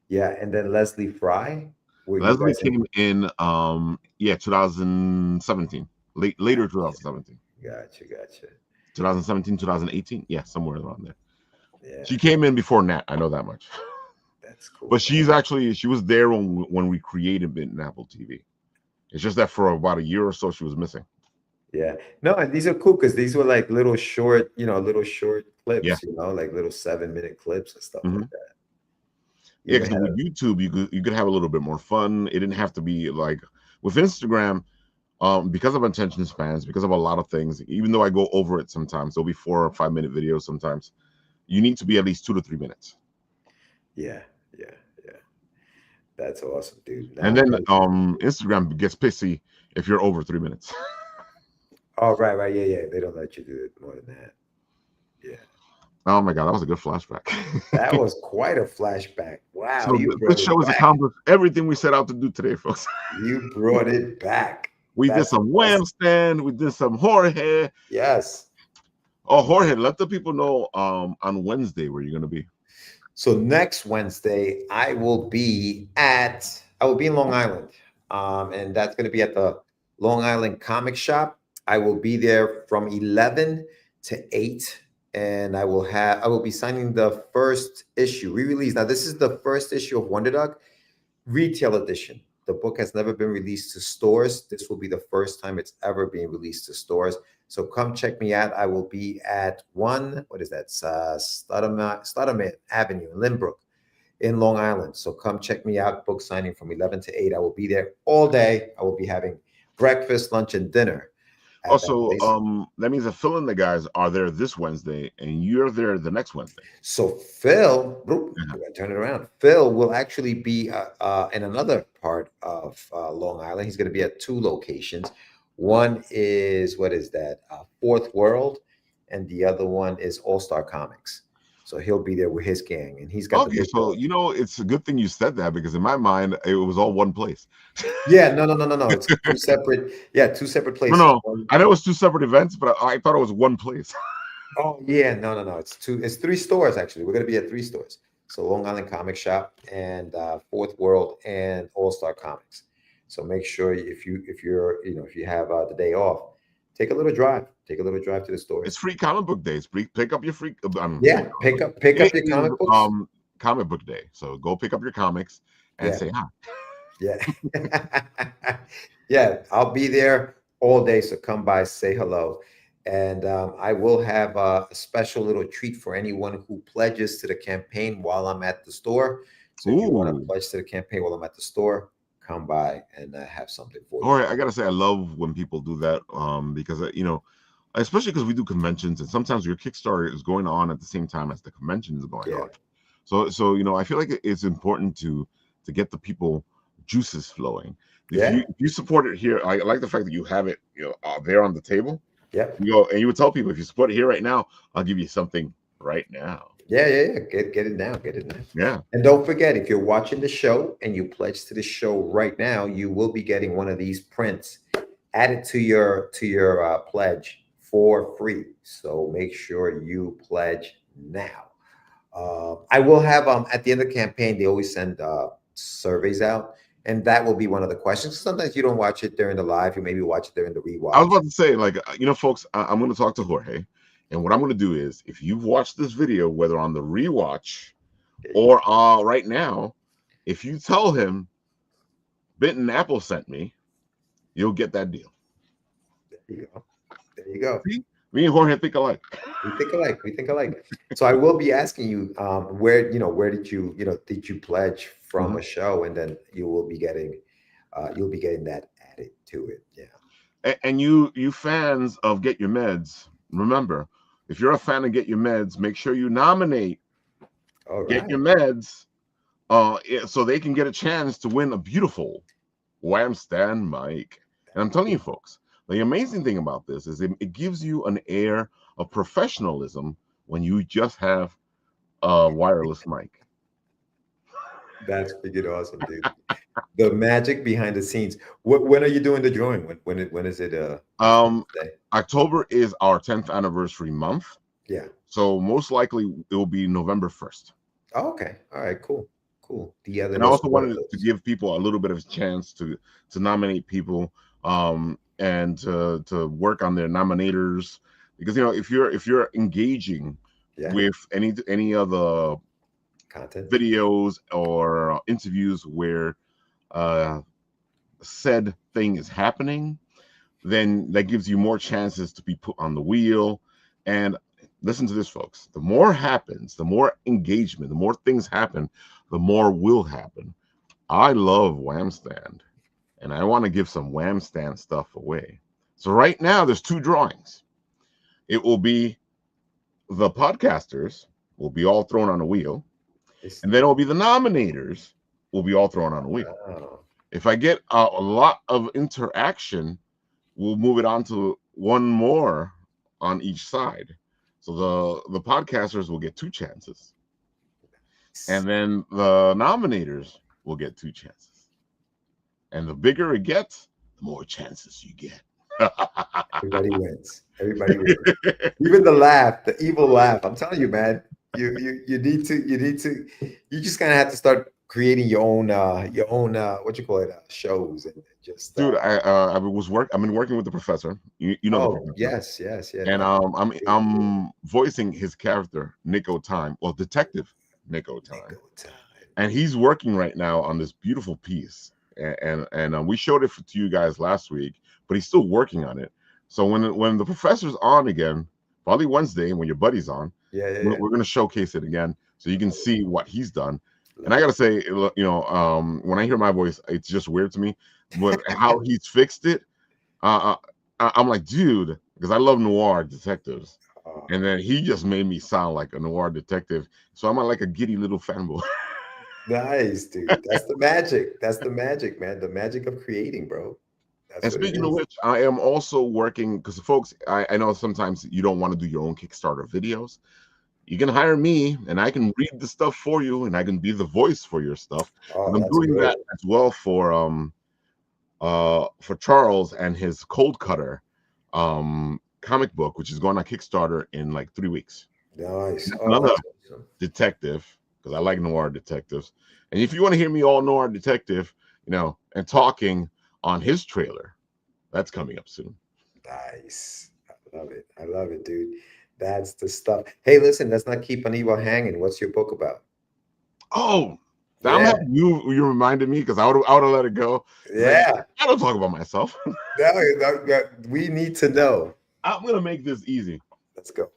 Yeah, and then Leslie Fry. Leslie came in 2017. Later 2017. Gotcha. 2017, 2018. Yeah, somewhere around there. Yeah. She came in before Nat. I know that much. That's cool. But she was there when we created Bit and Apple TV. It's just that for about a year or so she was missing. Yeah. No, and these are cool because these were like little short clips, like little 7-minute clips and stuff like that. Yeah, Even because had with YouTube, you could have a little bit more fun. It didn't have to be like with Instagram, because of attention spans, because of a lot of things. Even though I go over it sometimes, there'll be 4 or 5 minute videos. Sometimes you need to be at least 2 to 3 minutes. yeah, yeah, yeah. That's awesome, dude. And Now, then Instagram gets pissy if you're over 3 minutes. oh, right, right, yeah, yeah. They don't let you do it more than that. Yeah, Oh my god, that was a good flashback. that was quite a flashback. Wow, So you this brought show it has back. accomplished everything we set out to do today, folks. You brought it back. We did That's some awesome. Wham stand, we did some Jorge. Yes. Oh, Jorge, let the people know on Wednesday where you're gonna be. So next Wednesday, I will be in Long Island, and that's going to be at the Long Island Comic Shop. I will be there from 11 to 8, and I will be signing the first issue re-release. Now, this is the first issue of Wonder Dog retail edition. The book has never been released to stores. This will be the first time it's ever being released to stores. So come check me out. I will be at what is that? Studderman Avenue in Lynbrook in Long Island. So come check me out. Book signing from 11 to 8. I will be there all day. I will be having breakfast, lunch, and dinner at that Also, place. that means that Phil and the guys are there this Wednesday, and you're there the next Wednesday. So Phil, Yeah. I gotta turn it around. Phil will actually be in another part of Long Island. He's going to be at 2 locations. One is what is that? Fourth World, and the other one is All Star Comics. So he'll be there with his gang, and he's got the Okay, big so dog. it's a good thing you said that because in my mind it was all one place. Yeah, no, no, no, no, no. It's two separate. Yeah, two separate No, places. no, I know it's two separate events, but I thought it was one place. Oh yeah, no, no, no. It's two. It's 3 stores actually. We're gonna be at 3 stores. So Long Island Comic Shop and Fourth World and All Star Comics. So make sure if you have the day off, take a little drive. Take a little drive to the It's stores. free comic book days. Pick up your free. Free Yeah, comic book. pick up It your is comic books. comic book day. So go pick up your comics and Yeah, say hi. yeah, yeah. I'll be there all day. So come by, say hello. And I will have a special little treat for anyone who pledges to the campaign while I'm at the store. So if you want to Ooh. pledge to the campaign while I'm at the store, come by and have something for All you. right, I gotta say I love when people do that because especially because we do conventions and sometimes your Kickstarter is going on at the same time as the convention is going Yeah, on. So I feel like it's important to get the people juices flowing. If you yeah, if you support it here, I like the fact that you have it there on the table. yep, You go and you would tell people if you support it here right now, I'll give you something right now. yeah, yeah, yeah. Get it now, get it now. Yeah. And don't forget, if you're watching the show and you pledge to the show right now, you will be getting one of these prints added to your pledge for free. So make sure you pledge now. I will have at the end of the campaign, they always send surveys out, and that will be one of the questions. Sometimes you don't watch it during the live, you maybe watch it during the I was rewatch. about to say, like, folks, I'm going to talk to Jorge, and what I'm going to do is, if you've watched this video, whether on the rewatch There you go. or right now, if you tell him Benton Apple sent me, you'll get that deal. There you go. There you go. See, me and Jorge think alike. We think alike. We think alike. So I will be asking you, where did you pledge from Mhm. a show, and then you'll be getting that added to it. Yeah. And you fans of Get Your Meds, remember, if you're a fan of Get Your Meds, make sure you nominate All Get Your right. Meds, so they can get a chance to win a beautiful Wham Stand mic. And I'm telling you, folks, the amazing thing about this is it gives you an air of professionalism when you just have a wireless mic. That's freaking awesome, dude. The magic behind the scenes. When are you doing the drawing? When is it? Day? October is our 10th anniversary month, Yeah. so most likely it will be November 1st. Oh, okay. All right. Cool. Cool. The other And I was also one of wanted to those. give people a little bit of a chance to nominate people, and to work on their nominators, because if you're engaging Yeah. with any of the Content. videos or interviews where uh said thing is happening, then that gives you more chances to be put on the wheel. And listen to this, folks. The more happens, the more engagement, the more things happen, the more will happen. I love Wham Stand, and I want to give some Wham Stand stuff away. So right now, there's two drawings. It will be the podcasters will be all thrown on a wheel, It's, and then it'll be the nominators will be all thrown on a wheel. oh, If I get a lot of interaction, we'll move it on to one more on each side. So the podcasters will get two chances, and then the nominators will get two chances. And the bigger it gets, the more chances you get. everybody wins. Everybody wins. Even the laugh, the evil laugh. I'm telling you, man. You need to. You just kind of have to start creating your own what you call it, shows, and just Dude, I've been working with the professor. You know the oh professor. yes, yeah. And No, I'm voicing his character, Nico Time. Well, Detective Nico Time. Nico Time. And he's working right now on this beautiful piece. And we showed it to you guys last week, but he's still working on it. So when the professor's on again, probably Wednesday when your buddy's on, Yeah. we're going to showcase it again so you can see what he's done. And I gotta say, when I hear my voice, it's just weird to me. But how he's fixed it, I'm like, dude, because I love noir detectives, and then he just made me sound like a noir detective. So I'm like a giddy little fanboy. Nice, dude. That's the magic. That's the magic, man. The magic of creating, bro. That's And what it speaking of is. which, I am also working because, folks, I know sometimes you don't want to do your own Kickstarter videos. You can hire me, and I can read the stuff for you, and I can be the voice for your stuff. Oh, And I'm that's doing good. that as well for Charles and his Cold Cutter comic book, which is going on Kickstarter in like 3 weeks. Nice. Oh, Another that's awesome. detective, because I like noir detectives. And if you want to hear me all noir detective, and talking on his trailer, that's coming up soon. Nice. I love it. I love it, dude. That's the stuff. Hey, listen, let's not keep an evil hanging. What's your book about? Oh, I'm Yeah. happy you reminded me because I would have let it go. Yeah. I don't talk about myself. We need to know. I'm gonna make this easy. Let's go.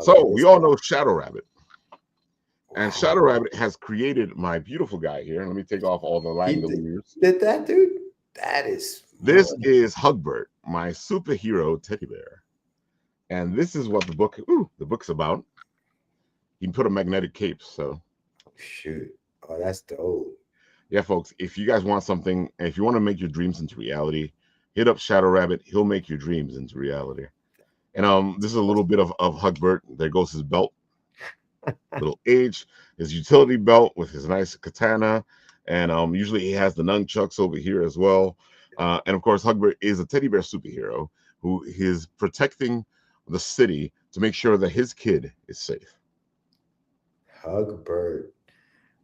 So Let's we all go. know Shadow Rabbit. And Shadow Rabbit has created my beautiful guy here. Let me take off all the He Langoliers. did that, dude? That is This is Hugbert, my superhero teddy bear. And this is what the book's about. He can put a magnetic cape, so shoot. Oh, that's dope. yeah, folks, if you guys want something, if you want to make your dreams into reality, hit up Shadow Rabbit. He'll make your dreams into reality. And this is a little bit of Hugbert. There goes his belt. Little H, his utility belt with his nice katana, and usually he has the nunchucks over here as well. And of course, Hugbert is a teddy bear superhero who is protecting the city to make sure that his kid is safe. Hugbert.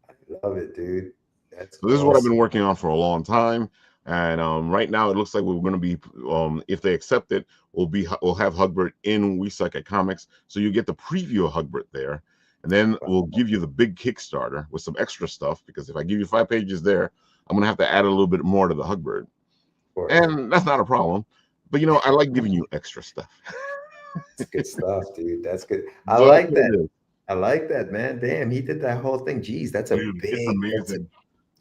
I love it, dude. That's So this is what I've been awesome. working on for a long time, and right now it looks like we're going to be, if they accept it, we'll have Hugbert in We Suck at Comics, so you get the preview of Hugbert there. And then we'll give you the big Kickstarter with some extra stuff, because if I give you 5 pages there, I'm going to have to add a little bit more to the Hugbert. And that's not a problem. But, I like giving you extra stuff. That's good stuff, dude. That's good. I So like that. I like that, man. Damn, he did that whole thing. Jeez, that's a dude, it's big. amazing.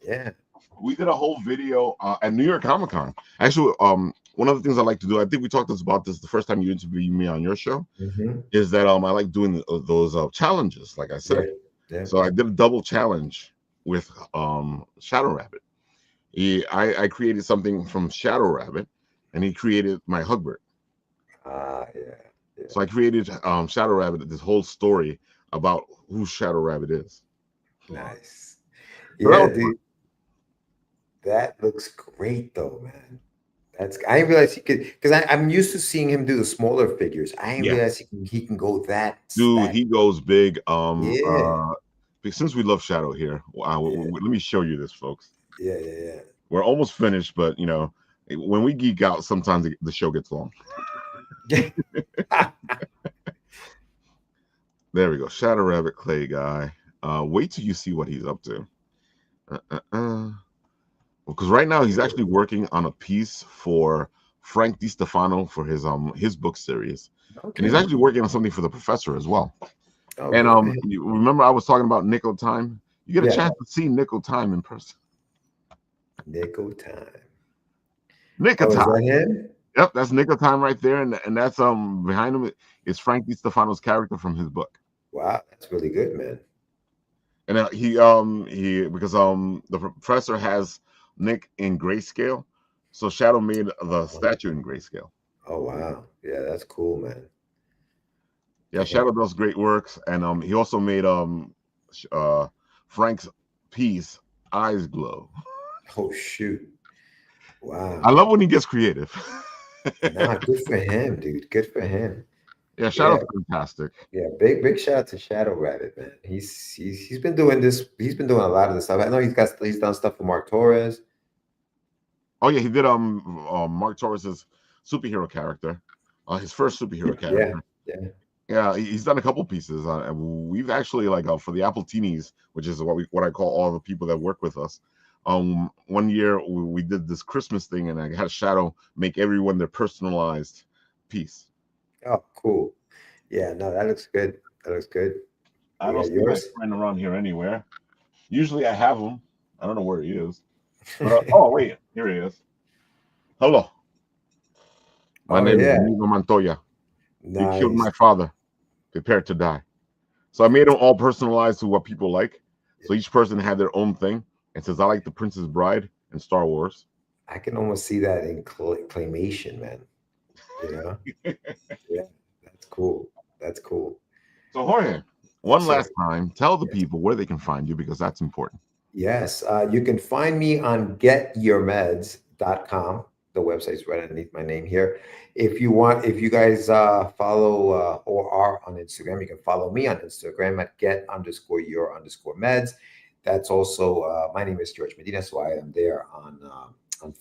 Yeah. We did a whole video at New York Comic Con. Actually, one of the things I like to do, I think we talked about this the first time you interviewed me on your show, is that I like doing those challenges, like I said. Yeah. So I did a double challenge with Shadow Rabbit. I created something from Shadow Rabbit, and he created my Hugbert. Yeah. So I created Shadow Rabbit, this whole story about who Shadow Rabbit is. Nice. So Yeah, dude. That looks great, though, man. I didn't realize he could, because I'm used to seeing him do the smaller figures. I didn't realize he can go that. Dude, he goes big. Yeah. Since we love Shadow here, let me show you this, folks. Yeah. We're almost finished, but when we geek out, sometimes the show gets long. There we go. Shadow Rabbit clay guy. Wait till you see what he's up to. Because right now he's actually working on a piece for Frank DiStefano for his book series. and he's Okay. actually working on something for the professor as well. Oh, And good for him. you remember I was talking about Nickel Time? You get a Yeah. chance to see Nickel Time in person. Nickel time. Nickel Oh, is Time. that him? Yep, that's Nickel Time right there, and that's behind him is Frank DiStefano's character from his book. Wow, that's really good, man. And he because the professor has Nick in grayscale, so Shadow made the Oh, statue in grayscale. oh, wow. Yeah, that's cool, man. Yeah, Damn. Shadow does great works, and he also made Frank's piece Eyes Glow. Oh, shoot. I Wow. love when he gets creative. Nah, good for him, dude. Good for him. Yeah, Yeah, Shadow's fantastic. yeah. Big shout out to Shadow Rabbit, man. He's been doing this. He's been doing a lot of this stuff. I know he's done stuff for Mark Torres. Oh yeah, he did Mark Torres's superhero character, his first superhero Yeah, character. yeah. Yeah, he's done a couple pieces. And we've actually like for the Apple Teenies, which is what I call all the people that work with us. One year we did this Christmas thing, and I had Shadow make everyone their personalized piece. Oh, cool. Yeah, no, that looks good. That looks good. I You don't got see my yours? friend around here anywhere. Usually I have him. I don't know where he is. But oh wait, here he is. Hello, my Oh name is yeah, Inigo Montoya. You killed nice. my father. Prepare to die. So I made them all personalized to what people like. So each person had their own thing. And says I like the Princess Bride and Star Wars. I can almost see that in claymation, man. You know? Yeah, that's cool. That's cool. So Jorge, one So last time, tell the yes, people where they can find you because that's important. yes, you can find me on getyourmeds.com. The website's right underneath my name here. If you guys follow or are on Instagram, you can follow me on Instagram at get_your_meds. That's also my name is Jorge Medina, so I am there on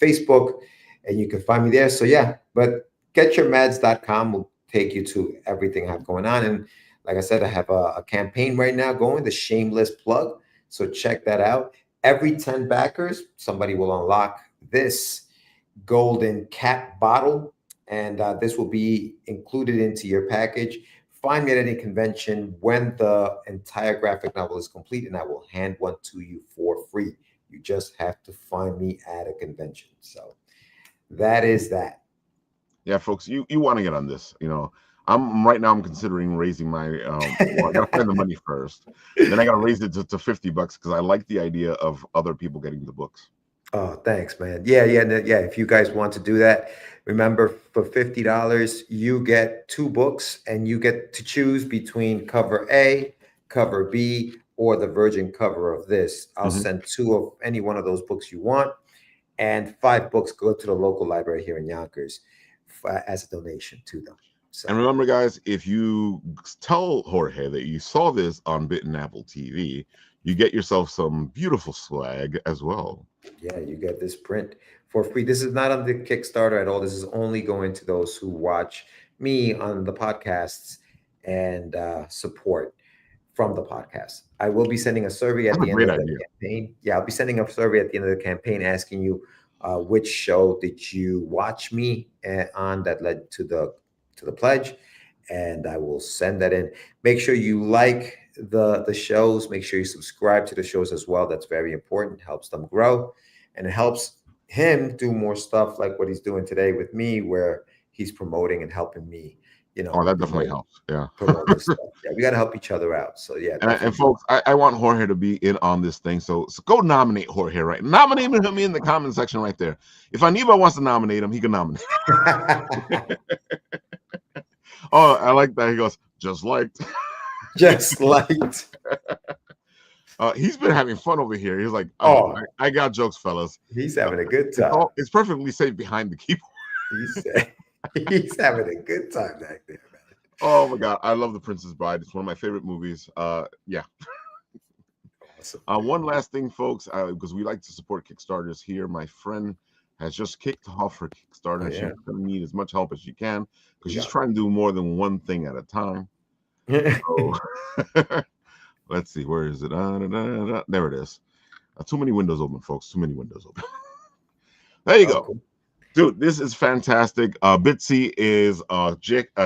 Facebook, and you can find me there. So yeah, but getyourmeds.com will take you to everything I have going on. And like I said, I have a campaign right now going, the Shameless Plug. So check that out. Every 10 backers, somebody will unlock this golden cap bottle, and this will be included into your package. Find me at any convention when the entire graphic novel is complete, and I will hand one to you for free. You just have to find me at a convention. So that is that. Yeah, folks, you want to get on this. I'm right now. I'm considering raising my. Well, I gotta find the money first. Then I gotta raise it to $50 because I like the idea of other people getting the books. Oh, thanks, man. Yeah. If you guys want to do that, remember for $50, you get two books and you get to choose between cover A, cover B, or the virgin cover of this. I'll Mhm. send two of any one of those books you want, and 5 books go to the local library here in Yonkers as a donation to them. And So remember, guys, if you tell Jorge that you saw this on Bitten Apple TV, you get yourself some beautiful swag as well. yeah, you get this print for free. This is not on the Kickstarter at all. This is only going to those who watch me on the podcasts and support from the podcast. I will be sending a survey at That's a the end great of the idea. campaign. Yeah, I'll be sending a survey at the end of the campaign asking you which show did you watch me on that led to the pledge, and I will send that in. Make sure you like the shows. Make sure you subscribe to the shows as well. That's very important. Helps them grow, and it helps him do more stuff like what he's doing today with me, where he's promoting and helping me. Oh, that definitely Promote helps. Yeah. this stuff. Yeah, we got to help each other out. So yeah, And definitely. folks, I want Jorge to be in on this thing. So go nominate Jorge, right? Nominate him in the comment section right there. If Aniba wants to nominate him, he can nominate. Oh, I like that. He goes, just liked. Just like, He's been having fun over here. He's like, oh, oh, I got jokes, fellas. he's having a good time. It's perfectly safe behind the keyboard. He's he's having a good time back there, man. Oh my god, I love The Princess Bride. It's one of my favorite movies. Yeah. Awesome. One last thing, folks, because we like to support Kickstarters here. My friend has just kicked off her Kickstarter, Oh, and she's yeah. going to need as much help as she can because she's Yeah. trying to do more than one thing at a time. So let's see, where is it? There it is. Too many windows open, folks. Too many windows open. There you Oh, go. cool. Dude, this is fantastic. Bitsy is a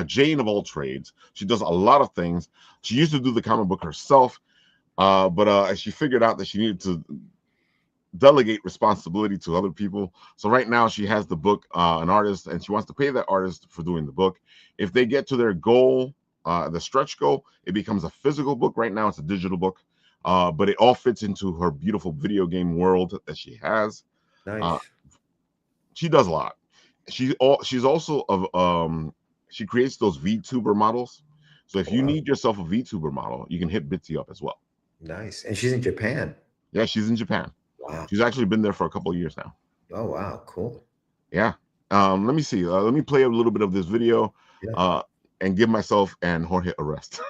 Jane of all trades. She does a lot of things. She used to do the comic book herself, but she figured out that she needed to delegate responsibility to other people. So right now she has the book, an artist, and she wants to pay that artist for doing the book. If they get to their goal, the stretch goal, it becomes a physical book. Right now it's a digital book, but it all fits into her beautiful video game world that she has. Uh, Nice. she does a lot. She's also of she creates those VTuber models. So if Oh, you wow. need yourself a VTuber model, you can hit Bitsy up as well. Nice. And she's in Japan. Yeah, she's in Japan. Wow. She's actually been there for a couple of years now. Oh, wow. Cool. Yeah. Let me see. Let me play a little bit of this video Yeah. uh, and give myself and Jorge a rest.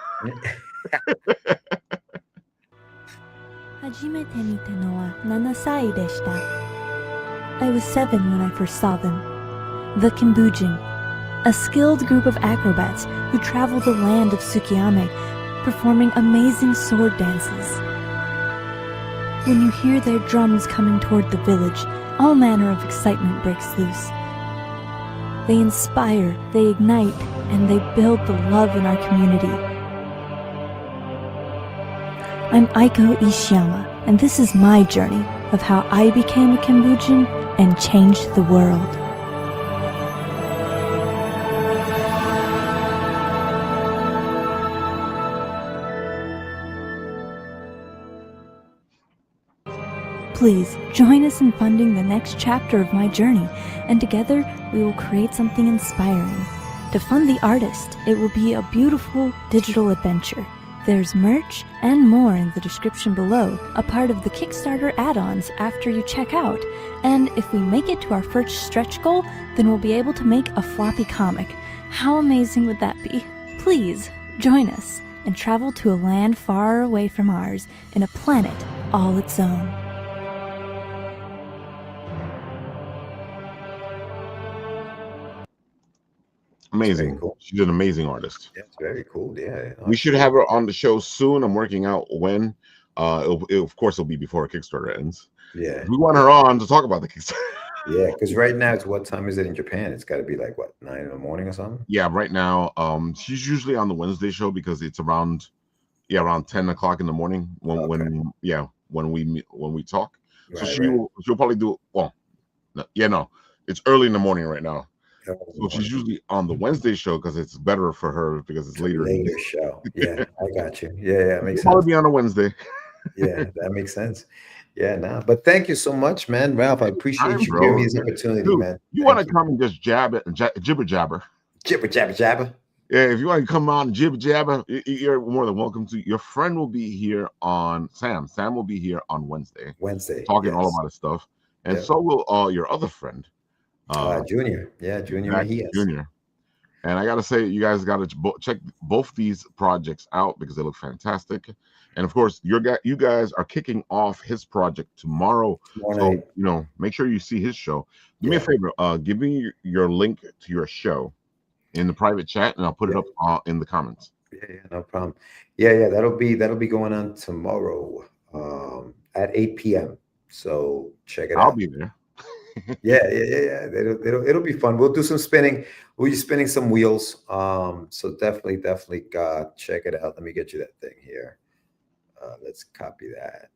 初めて見たのは7歳でした。I was 7 when I first saw them. The Kambujin, a skilled group of acrobats who travel the land of Tsukiyame, performing amazing sword dances. When you hear their drums coming toward the village, all manner of excitement breaks loose. They inspire, they ignite, and they build the love in our community. I'm Aiko Ishiyama, and this is my journey of how I became a Kambujin and changed the world. Please join us in funding the next chapter of my journey, and together we will create something inspiring. To fund the artist, it will be a beautiful digital adventure. There's merch and more in the description below, a part of the Kickstarter add-ons after you check out. And if we make it to our first stretch goal, then we'll be able to make a floppy comic. How amazing would that be? Please join us and travel to a land far away from ours in a planet all its own. Amazing. Cool. She's an amazing artist. That's very cool. Yeah. We should have her on the show soon. I'm working out when. Of course, it'll be before Kickstarter ends. Yeah. We want her on to talk about the Kickstarter. Yeah, because right now it's what time is it in Japan? It's got to be like what, 9 in the morning or something? Yeah, right now, she's usually on the Wednesday show because it's around 10 o'clock in the morning when we talk. So she'll probably do it's early in the morning right now. So she's usually on the Wednesday show because it's better for her because it's later. Later show. Yeah, I got you. Yeah, it makes sense. Probably be on a Wednesday. Yeah, that makes sense. Yeah, but thank you so much, man, Ralph. I appreciate you giving me this opportunity, dude, man. You want to come and just jab it and jibber jabber? Jibber jabber jabber. Yeah, if you want to come on jibber jabber, you're more than welcome to. Your friend will be here on Sam. Sam will be here on Wednesday. Talking all about his stuff, and so will your other friend. Junior. Yeah, Junior. Junior. And I gotta say, you guys gotta check both these projects out because they look fantastic. And of course, you guys are kicking off his project tomorrow. So make sure you see his show. Do me a favor, give me your link to your show in the private chat, and I'll put it up in the comments. Yeah, no problem. Yeah, that'll be going on tomorrow at 8 p.m. So check it out. I'll be there. Yeah. It'll be fun. We'll do some spinning. We'll be spinning some wheels. So definitely check it out. Let me get you that thing here. Let's copy that.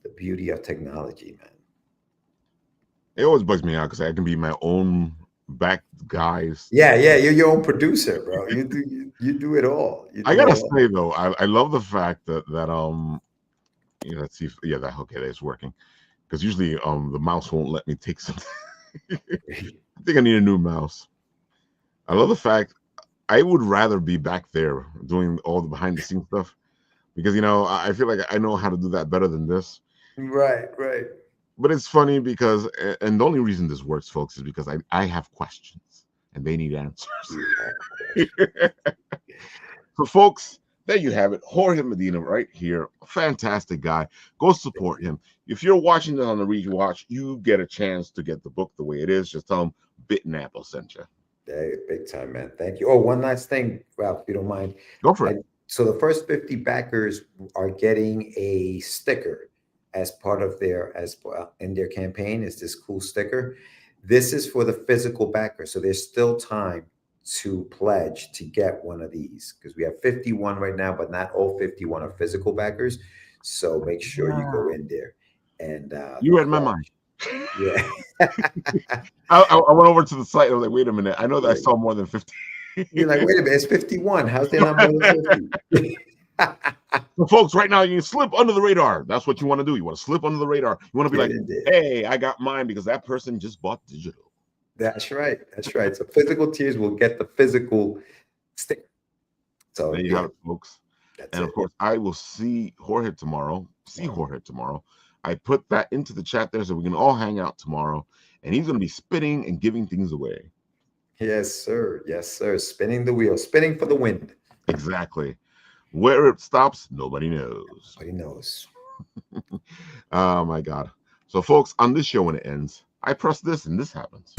The beauty of technology, man. It always bugs me out because I can be my own back guys. Yeah, you're your own producer, bro. You do it all. I gotta say though, I love the fact that let's see if that's working. Because usually the mouse won't let me take something. I think I need a new mouse. I love the fact I would rather be back there doing all the behind the scenes stuff because I feel like I know how to do that better than this. Right. But it's funny because, and the only reason this works, folks, is because I have questions and they need answers. So, folks, there you have it. Jorge Medina right here. Fantastic guy. Go support him. If you're watching this on the rewatch, you get a chance to get the book the way it is. Just tell him Bitten Apple sent you. Hey, big time, man. Thank you. Oh, one last thing, Ralph, if you don't mind. Go for it. So the first 50 backers are getting a sticker as part of in their campaign. Is this cool sticker? This is for the physical backer. So there's still time to pledge to get one of these because we have 51 right now, but not all 51 are physical backers. So make sure you go in there and You read my mind. Yeah. I went over to the site. I was like, wait a minute. I know that I saw more than 50. You're like, wait a minute, it's 51. How's there not more than 50? So, folks, right now you can slip under the radar. That's what you want to do. You want to slip under the radar. You want to be like, hey, I got mine because that person just bought digital. That's right. That's right. So physical tiers will get the physical sticker. So there you have it, folks. And of course, I will see Jorge tomorrow. I put that into the chat there so we can all hang out tomorrow. And he's going to be spinning and giving things away. Yes, sir. Yes, sir. Spinning the wheel, spinning for the wind. Exactly. Where it stops, nobody knows. Nobody knows. Oh, my God. So, folks, on this show, when it ends, I press this and this happens.